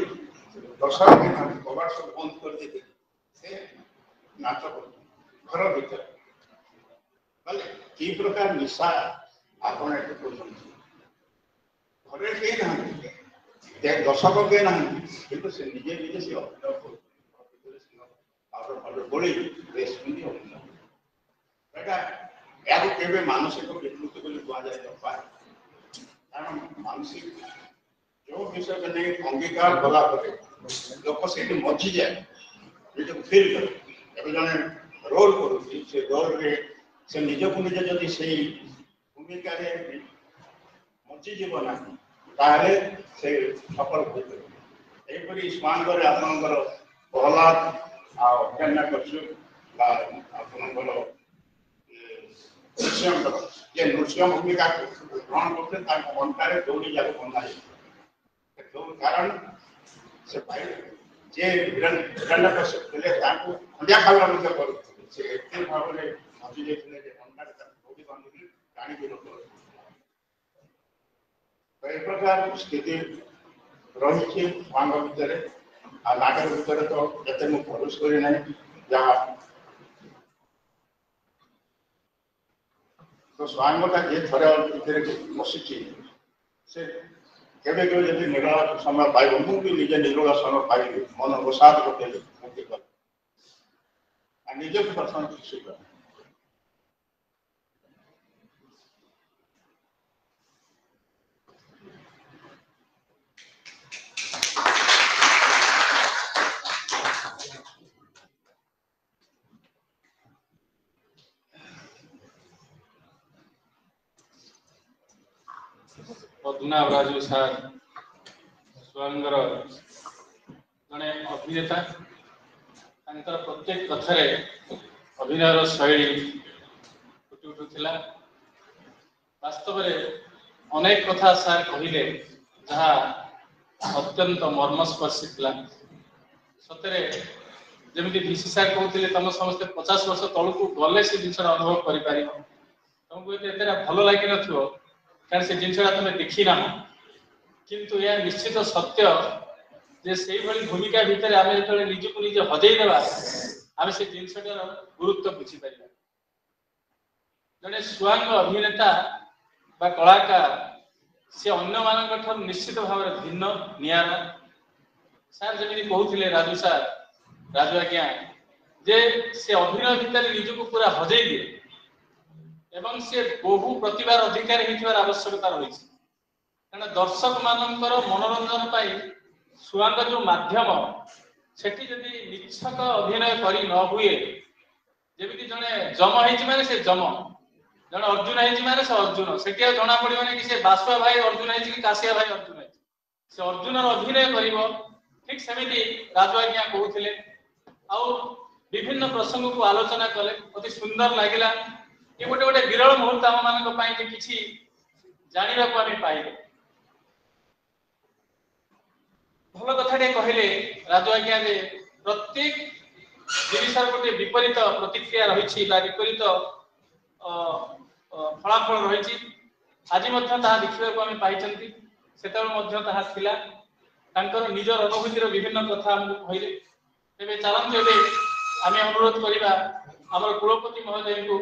ଦର୍ଶକ ଦେଇଥାନ୍ତି କବାଟ ସବୁ ବନ୍ଦ କରିଦେଇଥିଲେ ସେ ନାଚ କରୁଛନ୍ତି ଘର ଭିତରେ ବୋଲେ କି ପ୍ରକାର ନିଶା ଆପଣ ଏଠି କରୁଛନ୍ତି ଘରେ କେହି ନାହାନ୍ତି ଦର୍ଶକ କେହି ନାହାନ୍ତି କିନ୍ତୁ ସେ ନିଜେ ନିଜେ ସେ ଅଭିନୟ କରୁଛନ୍ତି ବୋଳି ଡ୍ରେସ୍ ପିନ୍ଧି ଅଭିନୟ ଏଇଟା ଏହାକୁ କେବେ ମାନସିକ ବିକୃତି ବୋଲି କୁହାଯାଇ ନପାରେ କାରଣ ମାନସିକ ଯେଉଁ ବିଷୟକୁ ନେଇ ଅଙ୍ଗୀକାର କଲା ପରେ ଲୋକ ସେଇଠି ମଜିଯାଏ ନିଜକୁ ଫିଲ୍ କରେ ଏବେ ଜଣେ ରୋଲ୍ କରୁଛି ସେ ରୋଲ୍ରେ ସେ ନିଜକୁ ନିଜେ ଯଦି ସେଇ ଭୂମିକାରେ ମଜିଯିବ ନାହିଁ ତାହେଲେ ସେ ସଫଳ ହୋଇପାରିବ ଏହିପରି ସ୍ୱାଙ୍ଗରେ ଆପଣଙ୍କର ପ୍ରହ୍ଲାଦ ଆଉ ହିରଣ୍ୟକଶ୍ୟପ ବା ଆପଣଙ୍କର ନୃସିଂହଙ୍କର ଯେ ନୃସିଂହ ଭୂମିକା ଗ୍ରହଣ କରୁଥିଲେ ତାଙ୍କ ଅଣ୍ଟାରେ ଦୌଡ଼ି ଯାକ ବନ୍ଧା ହେଇଥିଲା जो कारण से भाई जे हिरण्य कश्यप थे ताको खंडिया खावा मध्य करूଥିଲେ से एते भावरे भाजी जेथिले जे अंडा थोड़ी बांधि टाणी के लोक कई प्रकार स्थिति रही मांग भितर आ नाटक भितर तो एते मु प्रवेश करी नहीं जहाँ तो स्वांगटा जे थरे भितर बसिची से केबे केबे जदि निराला समय पाइब मु भी निजे निरोला समय पाइबे मन प्रसाद करते मुक्ति कर आ निजे को दर्शन खुशी कर पद्मनाभ राजू सार स्वयंगर जड़े अभिनेता प्रत्येक कथारे अभिनयर शैली फुटी उठुला वास्तव में अनेक कथा सार कहले जहाँ अत्यंत मर्मस्पर्शी था सतरे जमी भिसी सार कहते तुम समस्त 50 वर्ष तौक गले से जिन अनुभव कर तुमको भल लगे न कारण से जिनसा तुम देखी ना किंतु यह निश्चित सत्य जे से भूमिका भितर आम जो निजक निजे हजेदेवा आम से जिनटार गुरुत्व बुझीपर जड़े स्वांग अभिनेता बा कलाकार से अन्य मान निश्चित भाव में भिन्न नियारा सार जमी कहते राजू सार राजू आज्ञा जे से अभिनय भितर निजक पूरा हजे दिए एवं से बहु प्रतिभार अधिकारी होइथिबार आवश्यकता रही कारण दर्शक मानकर मनोरंजन पाई स्वांग जो माध्यम सेठी जदि निच्छक अभिनय करी न हुए जेमिति जने जम हेछि माने से जम जने अर्जुन हेछि माने से अर्जुन सेठी जना पड़िबने कि से बासुआ भाई अर्जुन हेछि कि कासिया भाई अर्जुन हेछि से अर्जुन अभिनय करिवो ठीक सेमिति राजू आज्ञा कहउथिले आ विभिन्न प्रसंग को आलोचना कले अति सुंदर लागिला ये गोटे गोटे विरल मुहूर्त आम मान कि जानवा को आम पाइले भल कथा कहले राजू आज्ञा जे प्रत्येक जिनिस गोटे विपरीत प्रतिक्रिया रही विपरीत फलाफल रही आज देखा पाई से निजर अनुभूतिर विभिन्न कथा आमको कहले तेरे चलते आम अनुरोध करवा आम कुलपति महोदय को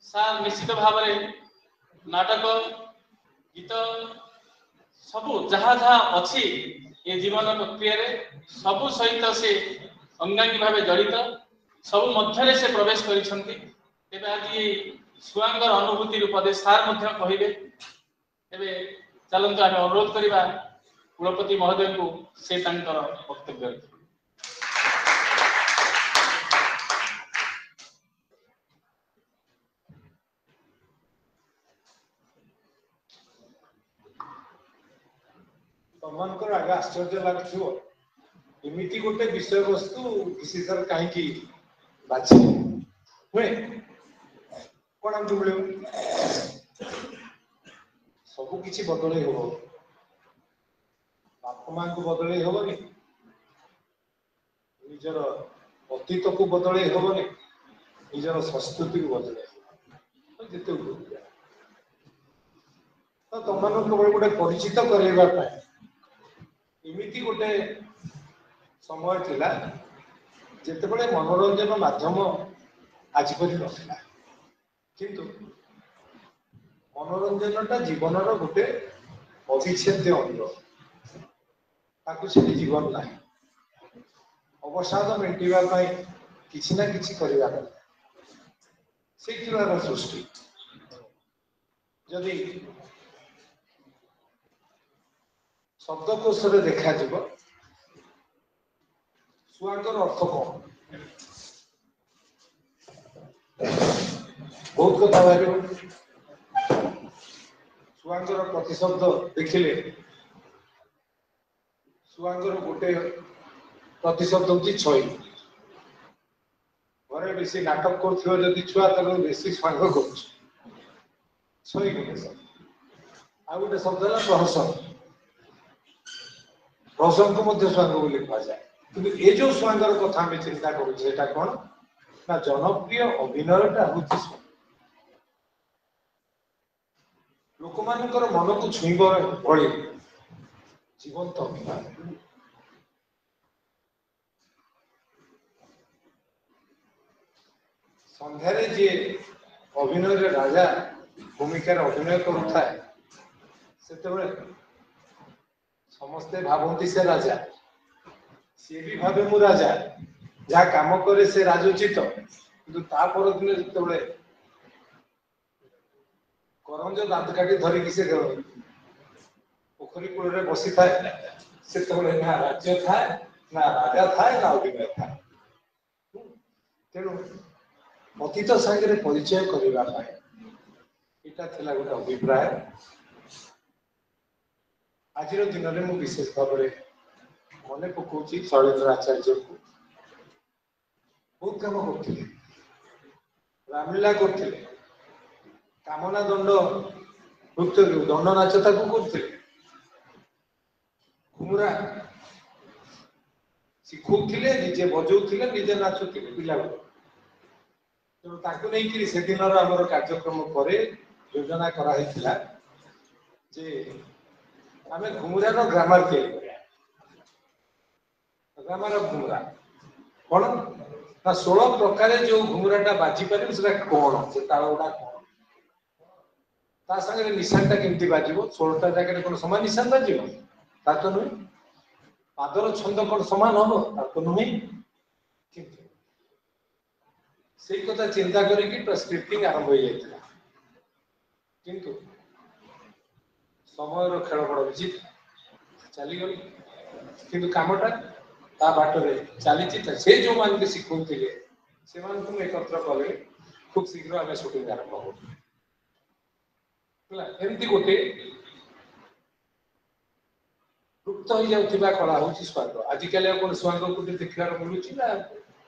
सार निश्चित भाव नाटक गीत सबू जहाँ जहाँ अच्छी ये जीवन प्रक्रिया सबू सहित से अंगांगी भाव जड़ित सबू मध्य से प्रवेश कर आज स्वांगर अनुभूति रूपे सार कहे चलते आम अनुरोध करवा कुलपति महोदय को से वक्तव्य रखिए। तमनकर आगे आश्चर्य लगुव एमती गोटे विषय वस्तु विशेषर कहीं बाछी हुए कौन आमको मिले सबू किसी बदल हम बाप मां को बदल हेनी निजर अतीत को बदल हेनी निजर संस्कृति को बदल जिते तो तुम गोटे परिचित करवाई एमती गोटे समय थिला जेतेबेले मनोरंजन माध्यम आज परि नथिला किंतु मनोरंजनटा जीवनर गोटे अविच्छेद्य अंग ताकू से जीवन ना अवसाद मेटाइवा किसी ना किसी करवा से सृष्टि जदि शब्दकोश देखा स्वांगर अर्थ कौन बहुत कथा बाहर स्वांगर प्रतिशब्द देखिले स्वांगर गोटे प्रतिशब्द हूँ छई घरे बेसी नाटक कर छुआ तक बेसी स्वांग कर छई गोटे शब्द आ गोटे शब्द है प्रहसन रौशन को मध्य स्वांग बोली कहा जाए किंतु ए जो स्वांगर कथा हम चिंता करूँ सेटा कौन ना जनप्रिय अभिनयटा होची स्वांग लोक मानकर मन को छुईब भली जीवंत अभिनय संध्यारे जे अभिनय राजा भूमिकार अभिनय करुता है सेतेबेले समस्ते भावती से राजा सी भी भावे मु राजा जहाँ काम करे से राजोचित किंतु ता पर दिन जितेबाला करंज दांत काटी धरिकी से पोखरी कूल बसी था से ना राज्य था ना राजा था ना अभिनय था तेणु अतीत सांगे परिचय करने गोटे अभिप्राय आज दिन में मुझे विशेष भाव में मन पकाउची शैलेन्द्र आचार्य को बहुत कम करते रामलीला करते कामना दंड नृत्य दंड नाच करते घुमुरा शिखुले निजे बजाऊे निजे नाचुले पिला तेणु नहीं से दिन आम कार्यक्रम पर योजना कराइला जे आम घुमुरार ग्रामर ग्रामर घुमुरा कौन ना 16 प्रकार जो घुमुराटा बाजी पारे कौन से ताल गुड़ा कौन ता संगे निशानटा केमती बाजिबो 16टा जगह कौन समान निशान बाजिबो ता तो नुहे पादर छंद कौन समान हम ता तो नुहे से कथा चिंता करके स्क्रिप्टिंग आरंभ हो जाता किंतु समय खेल बड़ विचित चली गली किंतु कामटा ता बाटरे चली से जो मान के शिखुले से एकत्र कले खूब शीघ्र आम शूटिंग आरंभ हो एमती गोटे लुप्त हो जाउथिबा कला होची स्वांग आजिकल कौन स्वांग को देखबार मिलुची ना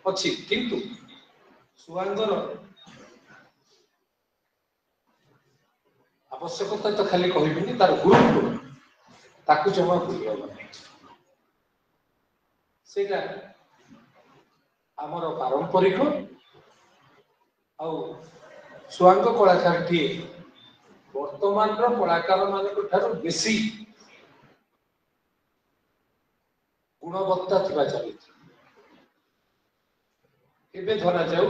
अच्छी किंतु स्वांगर आवश्यकता तो खाली कहबी तार गुरुत्व ताकू जमा भूल सेटा आमर पारंपरिक आउ स्वांग कलाकार टी वर्तमान कलाकार मान बेसी गुणवत्ता थिबा चली धरा जाऊ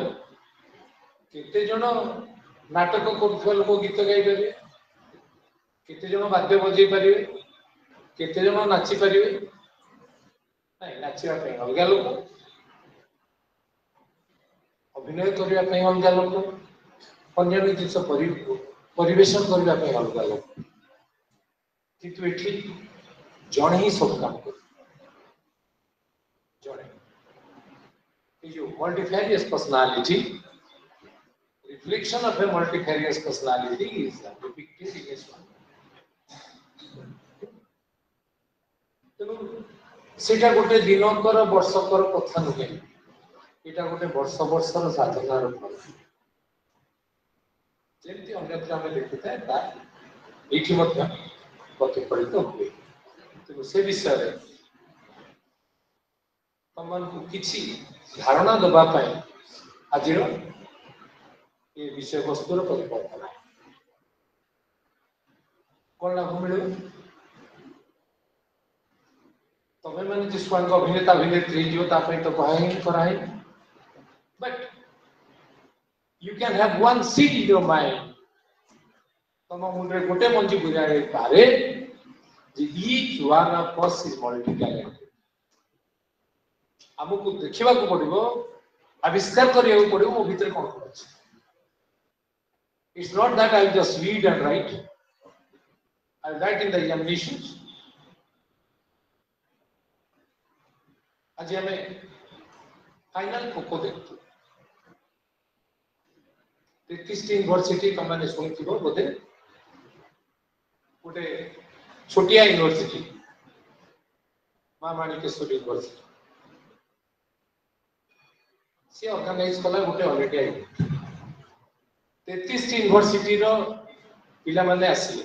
केते जन नाटक कर लोक गीत गाई पारे केते जन वाद्य बजे पारे केते जन नाची पारे नहीं नाचिबा अलग लोक अभिनय करने अलग लोक अन्य जिस परिवेशन करने अलग लोक किंतु एठी जन ही सब काम कर multifarious personality, reflection of a multifarious personality is depicted in this one. सेटा गोटे दिनकर वर्षकर कथा नुहे एटा गोटे वर्ष वर्षर साधनार फल जेमती अन्यत्र आम देखुए ये प्रतिफलित हुए तेणु से विषय तुमको किसी धारणा दवाई आज ये विषय वस्तुर परिकल्पना कौन लाभ मिले तमें मैंने जो स्वांग अभिनेता अभिनेत्री जो तो कराई but you can have one seed in your mind तुम मुंडे गोटे मंजी बुझाई पारे each one of us is multi talented आमको देखा पड़ो आविष्कार करिया पड़ो मो भीतर कौन कौन अच्छे it's not that I just read and right I right in the examinations आज आम फाइनल खो देखु 33 यूनिवर्सिटी तुम मैंने शुणी बोधे गोटे छोटिया यूनिवर्सिटी मां माणिकेश्वर यूनिवर्सिटी सी ऑर्गेनाइज कला गोटे ऑल इंडिया 33 यूनिवर्सिटी रो पिला माने आसिले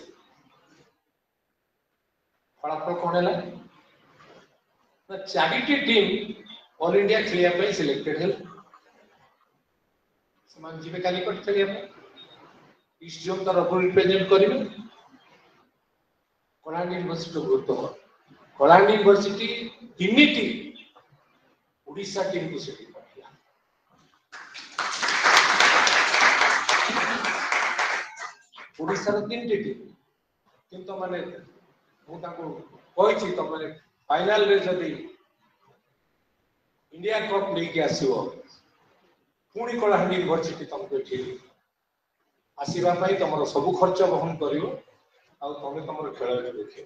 फलाफल कोन हैला चारिटी टीम ऑल इंडिया खेलिया पे सिलेक्टेड है समान जीवे कालीकट खेलिया पे ईस्ट जोन तरफ रिप्रेजेंट करिवे कलाहांडी यूनिवर्सिटी गुरुत्व कलाहांडी यूनिवर्सिटी तीन उड़ीसा टीम को सेठी पठिया उड़ीसा रो तीन टीम किंतु माने मु ताको कहि छी तो माने फाइनल रे जदी इंडिया कप लेके आसीबो पुणी कलाहांडी यूनिवर्सिटी तुमको एठी आसीबा पाई तमरो सब खर्च वहन करियो आ तमे तमरो खेल देखियो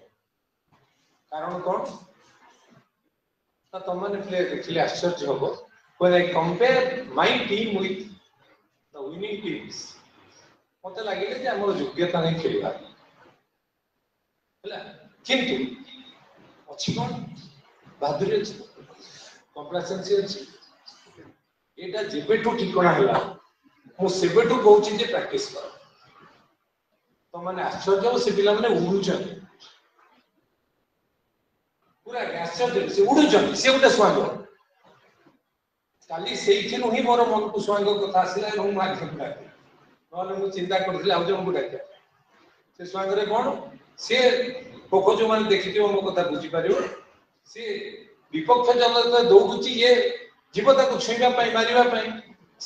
कारण कोन तुम मैंने प्ले देखिले आश्चर्य होबो when I compare my team with the winning teams मते लागिले जे हमर योग्यता नै खेलिबा हला किंतु अछि कोन बहादुरी अछि कॉम्प्लेसेंसी अछि एटा जेबेटू ठिकना हला मु सेबेटू कहूची जे प्रैक्टिस कर तो माने आश्चर्य हो से पिला माने उडुचन पूरा आश्चर्य से उडुचन से उडे स्वांग काली सेइथिनु ही मोर मन को स्वांग कथा आसिला हम माध्यम डाके नले मु चिंता करथिले आउ जम को डाके से स्वांग रे कोन से पोको जो माने देखिथिबो मो कथा बुझी पारियो से विपक्ष जन दौड़ुची ये जीवता को छुईबा पाई मारिबा पाई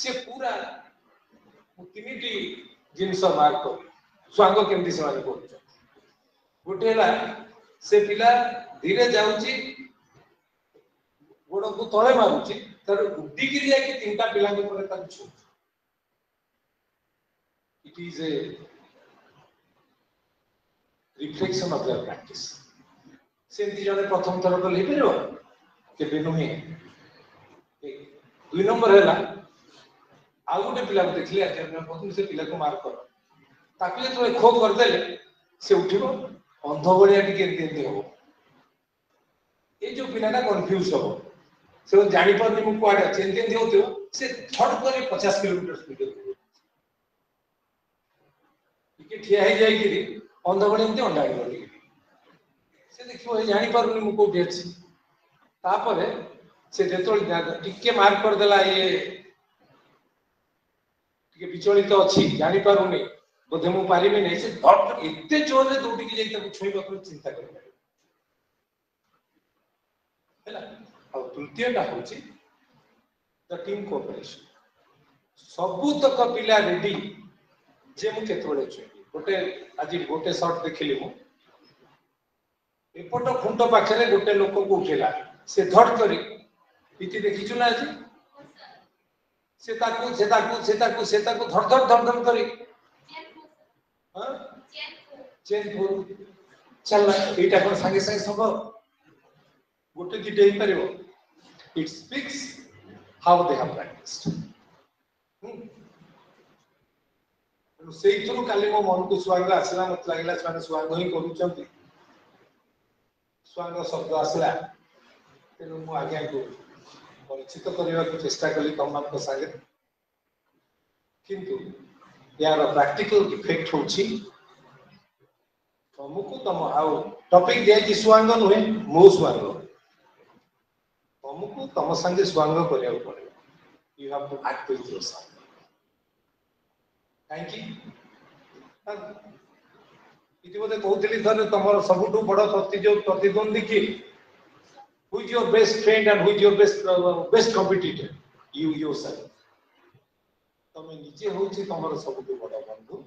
से पूरा तीनटी जिनस मार्क कर स्वांग केमती से माने कर गोटेला से पिला धीरे जाउची गोड़ को तळे मारुची तर उड्डी गिरी जाय कि तीनटा पिला के परे तक छु it is a reflection of their practice सेंती जने प्रथम थर को ले परबो केबे नुहे दुई नंबर हैला आउ गोटे पिला को देखले आचार्य प्रथम से पिला को मार्क कर ताकि तो खो कर देले से उठिबो अंध बलिया टिके केंती हो ए जो पिलाटा कंफ्यूज हो से जानि परनी मु कुआडे चेन केंती होतियो से थर्ड करे 50 किलोमीटर स्पीड टिके ठिया हे जाई गिरी अंध बलिया एंती अंडाई गली से देखियो ए जानि परनी मु कोठी अछि तापरे से जेतोल टिके मार्क कर देला ये टिके विचलित अछि जानि पारुनी बोधे मु पारिबे नै से धट एते जोर रे दौड़ी के जाई तक छुईबा को चिंता कर हैला और तृतीयटा होची द टीम कोऑपरेशन सबु तक पिला रेडी जे मु केतोले छुईबी गोटे आज गोटे शॉट देखिली मु एपट खुंट पाखरे गोटे लोक को उठेला से धट करी पीठी देखिछु ना आज से ताकू धड़ करी हां चेन फुल चल एटा कोन संगे संगे सब गोटे दिटे ही परबो it speaks how they have practiced सेइथुरु काली मो मन को स्वांग आसला मत लागिला माने स्वांग ही करूचंती स्वांग शब्द आसला तेनु मु आज्ञा को परिचित करबा को चेष्टा कली तमाम को संगे किंतु यार प्रैक्टिकल इफेक्ट होची तुमको तुम आउ टॉपिक दे कि स्वांग नुहे मो स्वांग तुमको तुम संगे स्वांग करिया पड़े you have to act with yourself thank you इतिमध्ये कहउतली थरे तमर सबुठु बड़ प्रतिद्वंदी की who is your best friend and who is your best competitor you yourself तमे निजे होछि तमर सबुठु बड़ बंधु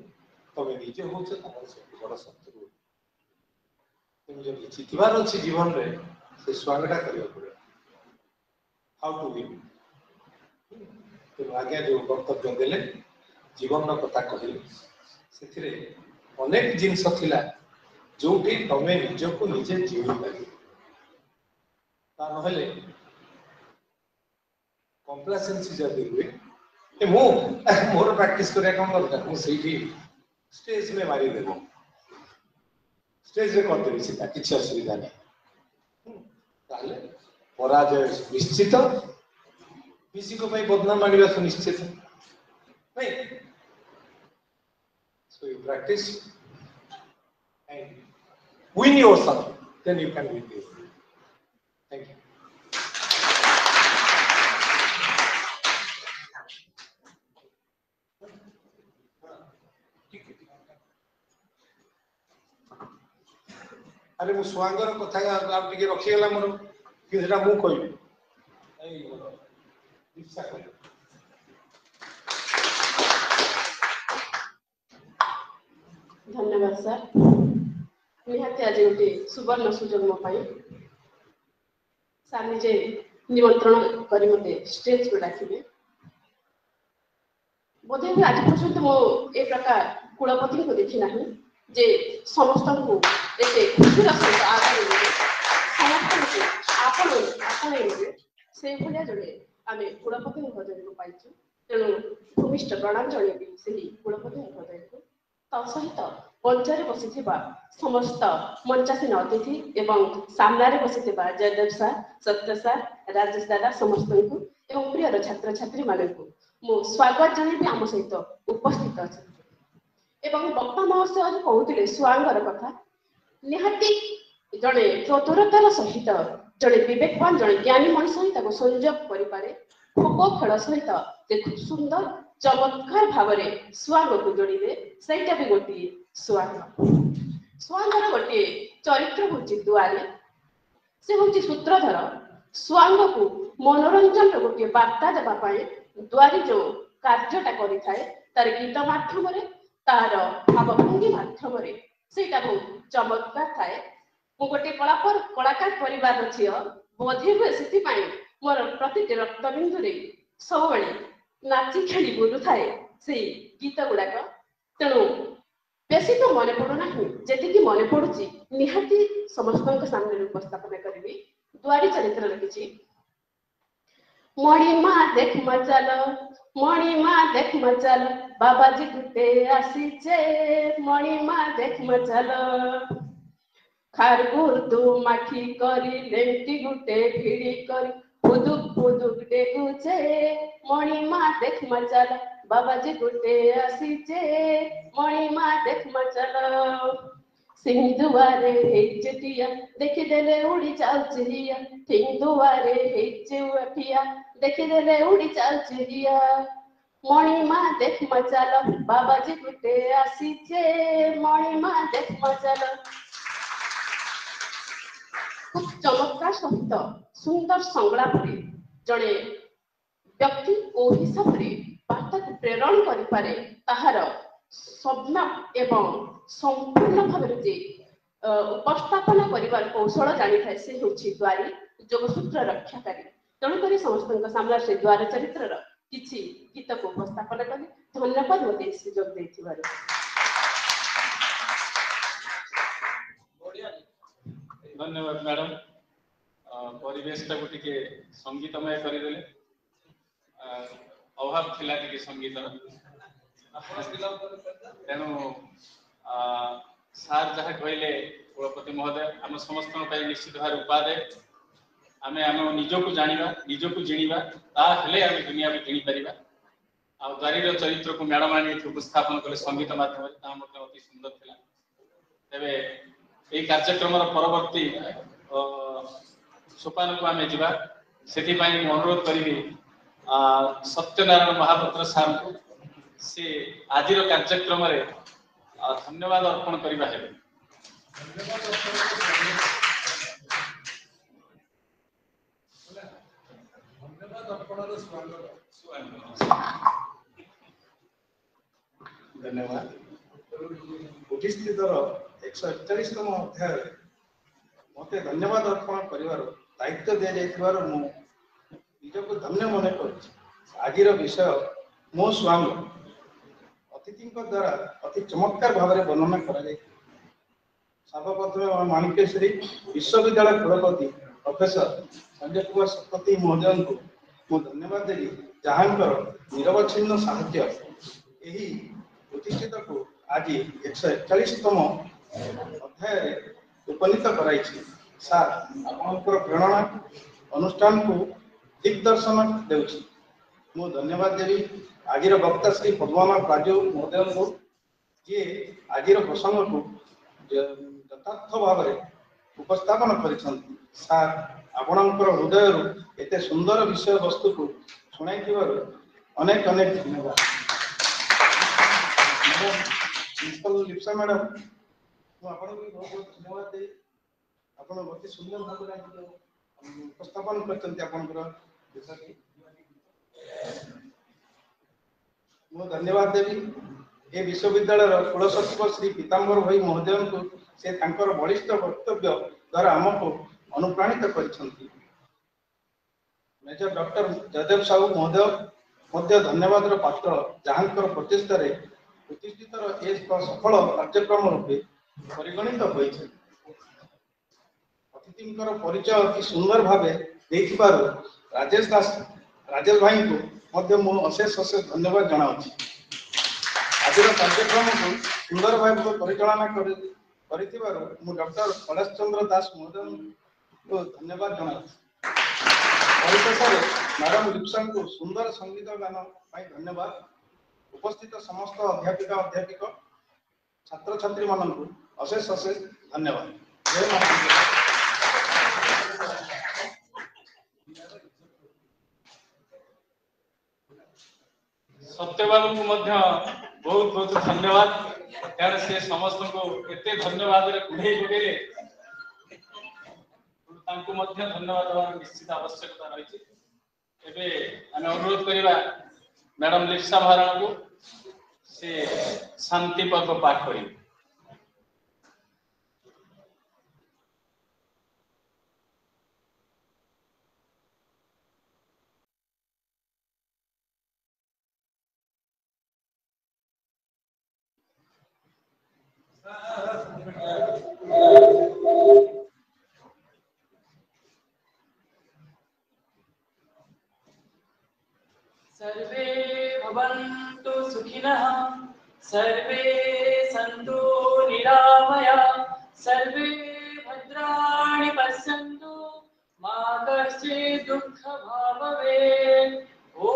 तमे निजे होछि तमर सबुठु बड़ शत्रु तुम जब जीतबार अछि जीवन रे से स्वागत करियो पड़े हाउ टू विन तो आगे जो कर्तव्य देले जीवन रो कथा कहिले सेथिरे अनेक जिंस थिला जोठी तमे निज को निजे जीवी पारि ता नहले कॉम्प्लेसेंसी जब हुए ए मो मोर प्रैक्टिस करे काम दरकार मु सेठी स्टेज में मारी देबो स्टेज रे कर देबी सीधा किछि असुविधा नै ताले पराजय निश्चित किसी को भाई बदनाम मानिबा सुनिश्चित नहीं so you practice and win yourself then you can win this thank you अरे मु स्वांगर कथा आप टिके रखिगला मोर कि सेटा मु कहबी एई मोर दीक्षा कहबी। धन्यवाद सर। निहाती आज गोटे सुवर्ण सुजोग मो पाई सर निजे निमंत्रण करी मते स्टेज को डाकिबे। बोधे आज पर्यंत मो ए प्रकार कुलपति को देखि नाही जे समस्त को एते खुशीर सहित आदर समस्त आपण से भलिया जड़े आमे कुलपति महोदय को पाइछु। तेणु भूमिष्ठ प्रणाम जणेबी सही कुलपति महोदय को तसहित मंचरे बसिथिबा समस्त मंचासीन अतिथि एवं सामने बसिथिबा जयदेव सर, सत्य सर, राजेश दादा समस्त को एवं प्रिय छात्र छात्री मान को मो स्वागत जणेबी आम सहित उपस्थित अछि। एवं बप्पा महोदय कहते स्वांगर कथा निहाती जड़े चतुरतार सहित जड़े विवेकवान जड़े ज्ञानी मनुष्य सहित संयोग करें खो खेल सहित खूब सुंदर चमत्कार भाव में स्वांग को जोड़े सहीटा भी गोटे स्वांगर गोटे चरित्र हूँ दुआरी से हूँ सूत्रधर स्वांग को मनोरंजन गोटे बार्ता देवाई दुआरी जो कार्यटा करें तार गीत माध्यम तार भावभंगी माध्यम सेटा बहुत चमत्कार थाए। मु गोटे कलाकार परिवार झील बोधे हुए से मोर प्रति रक्तबिंदु सब नाची खेली बुलू थाए से गीत गुड़ाक। तेणु बेसी तो मन पड़ूना जी मन पड़ुची निहाती समस्त सामने उपस्थापन करी दुआरी चरित्र लिखी। मणिमा देख मचाल मणिमा देख मचाल बाबाजी गुटे आसीचे मणिमा देख मचाल खारगुर दु माखी करी लेंटी गुटे भिड़ी करी फुदुक डेगुचे मणिमा देख मचाल बाबाजी गुटे आसीचे मणिमा देख मचाल सिंधुआरे हेचटिया देखी देले उड़ी चालचिया सिंधुआरे हेचुआटिया देखी देले उड़ी चालचिया मणिमा देख मचाल बाबाजी गुटे आसीचे मणिमा देख मचाल। खूब चमत्कार सहित सुंदर संलाप जड़े व्यक्ति ओ हिसाब से बार्ता को प्रेरण करें ताहार सम्य एवं संपूर्ण भाव उपस्थापन कर कौशल जानी था से हूँ द्वारी जोगसूत्र रक्षाकारी। तेणुक समस्त सामने से द्वार चरित्र किसी गीत को उपस्थापन करी। धन्यवाद मत सुजोग देथिबार। धन्यवाद मैडम। परिवेश टाक टिके संगीतमय करदेले अभाव थिला टिके संगीत तेणु सार जहाँ कहले कुलपति महोदय आम समस्त निश्चित भाव उपादेय आम आम निजक जाना निजक जिणवा ताहले आम दुनिया को जिणी पार। द्वारीर चरित्र को मैडम आनी उपस्थापन कले संगीत माध्यम अति सुंदर थिला। तेबे यही कार्यक्रम परवर्ती सोपान को आम जा से अनुरोध करी सत्यनारायण महापात्र सार को से आज कार्यक्रम धन्यवाद अर्पण करवा है। धन्यवाद। उपस्थित 141तम अध्याय मते धन्यवाद अर्पण कर दायित्व दि जाइथिबार मु निजको धन्य मन कर। आज विषय मो स्वांग अतिथि द्वारा अति चमत्कार भाव में वर्णना करा सर्वप्रथम माणिकेश्वरी विश्वविद्यालय कुलपति प्रोफेसर संजय कुमार सतपथी महोदय को मु धन्यवाद देवी जहाँ निरवच्छिन्न साहित्य यही प्रतिष्ठित को आज 141तम अध्याय उपनीत कराई। सार आपनकर प्रेरणा अनुष्ठान को दिग्दर्शन देउछि। मु धन्यवाद देवी आज वक्ता श्री पद्मनाभ राजू महोदय को जी आज प्रसंग को यथार्थ भाव में उपस्थापन करिसंती। सार आपनकर हृदय एते सुंदर विषय वस्तु को सुनाई अनेक अनेक धन्यवाद। प्रिंसिपल लिप्सा मैडम मु आपन को बहुत बहुत धन्यवाद दे ଆପଣ ଅତି ସୁନ୍ଦର ଭାବରେ ଉପସ୍ଥାପନ କରିଛନ୍ତି ଆପଣଙ୍କର ବିଷୟଟି। ମୁଁ ଧନ୍ୟବାଦ ଦେବି ଏ ବିଶ୍ୱବିଦ୍ୟାଳୟର କୁଳସଚିବ ଶ୍ରୀ ପୀତାମ୍ବର ଭୋଇ ମହୋଦୟଙ୍କୁ। ସେ ତାଙ୍କର ବଳିଷ୍ଠ ବକ୍ତବ୍ୟ ଦ୍ୱାରା ଆମକୁ ଅନୁପ୍ରାଣିତ କରିଛନ୍ତି। मेजर डॉक्टर जयदेव साहू महोदय मध्य धन्यवादर पात्र, जहांकर प्रचेष्टारे प्रतिष्ठितर एक सफल कार्यक्रम रूपे परिगणित होइছে। अतिथिंकर परिचय अति सुंदर भावे देथिबारु राजेश भाई को मध्य मु अशेष अशेष धन्यवाद जनाउछि। आजिर कार्यक्रम को सुंदर भावे परिचालना करिथिबारु मु डॉक्टर कैलाश चंद्र दास महोदय को धन्यवाद जनाउछि। परिशेषରେ मैडम लिप्सा को सुंदर संगीत गान धन्यवाद। उपस्थित समस्त अध्यापिका अध्यापिक छात्र छात्री मानक अशेष अशेष धन्यवाद। जय माता। सत्यबाबू को मध्य बहुत बहुत धन्यवाद, कारण से समस्त को एते धन्यवाद रे कुढ़े गुड़े तांको मध्य धन्यवाद देवार निश्चित आवश्यकता रही। एबे आमे अनुरोध करिबा मैडम लिप्सा महाराणा को से शांति पद पाठ करिबे। सर्वे भवन्तु सुखिनः, सर्वे सन्तु निरामयाः, सर्वे भद्राणि पश्यन्तु, मा कश्चित् दुःखभाग् भवेत्। ॐ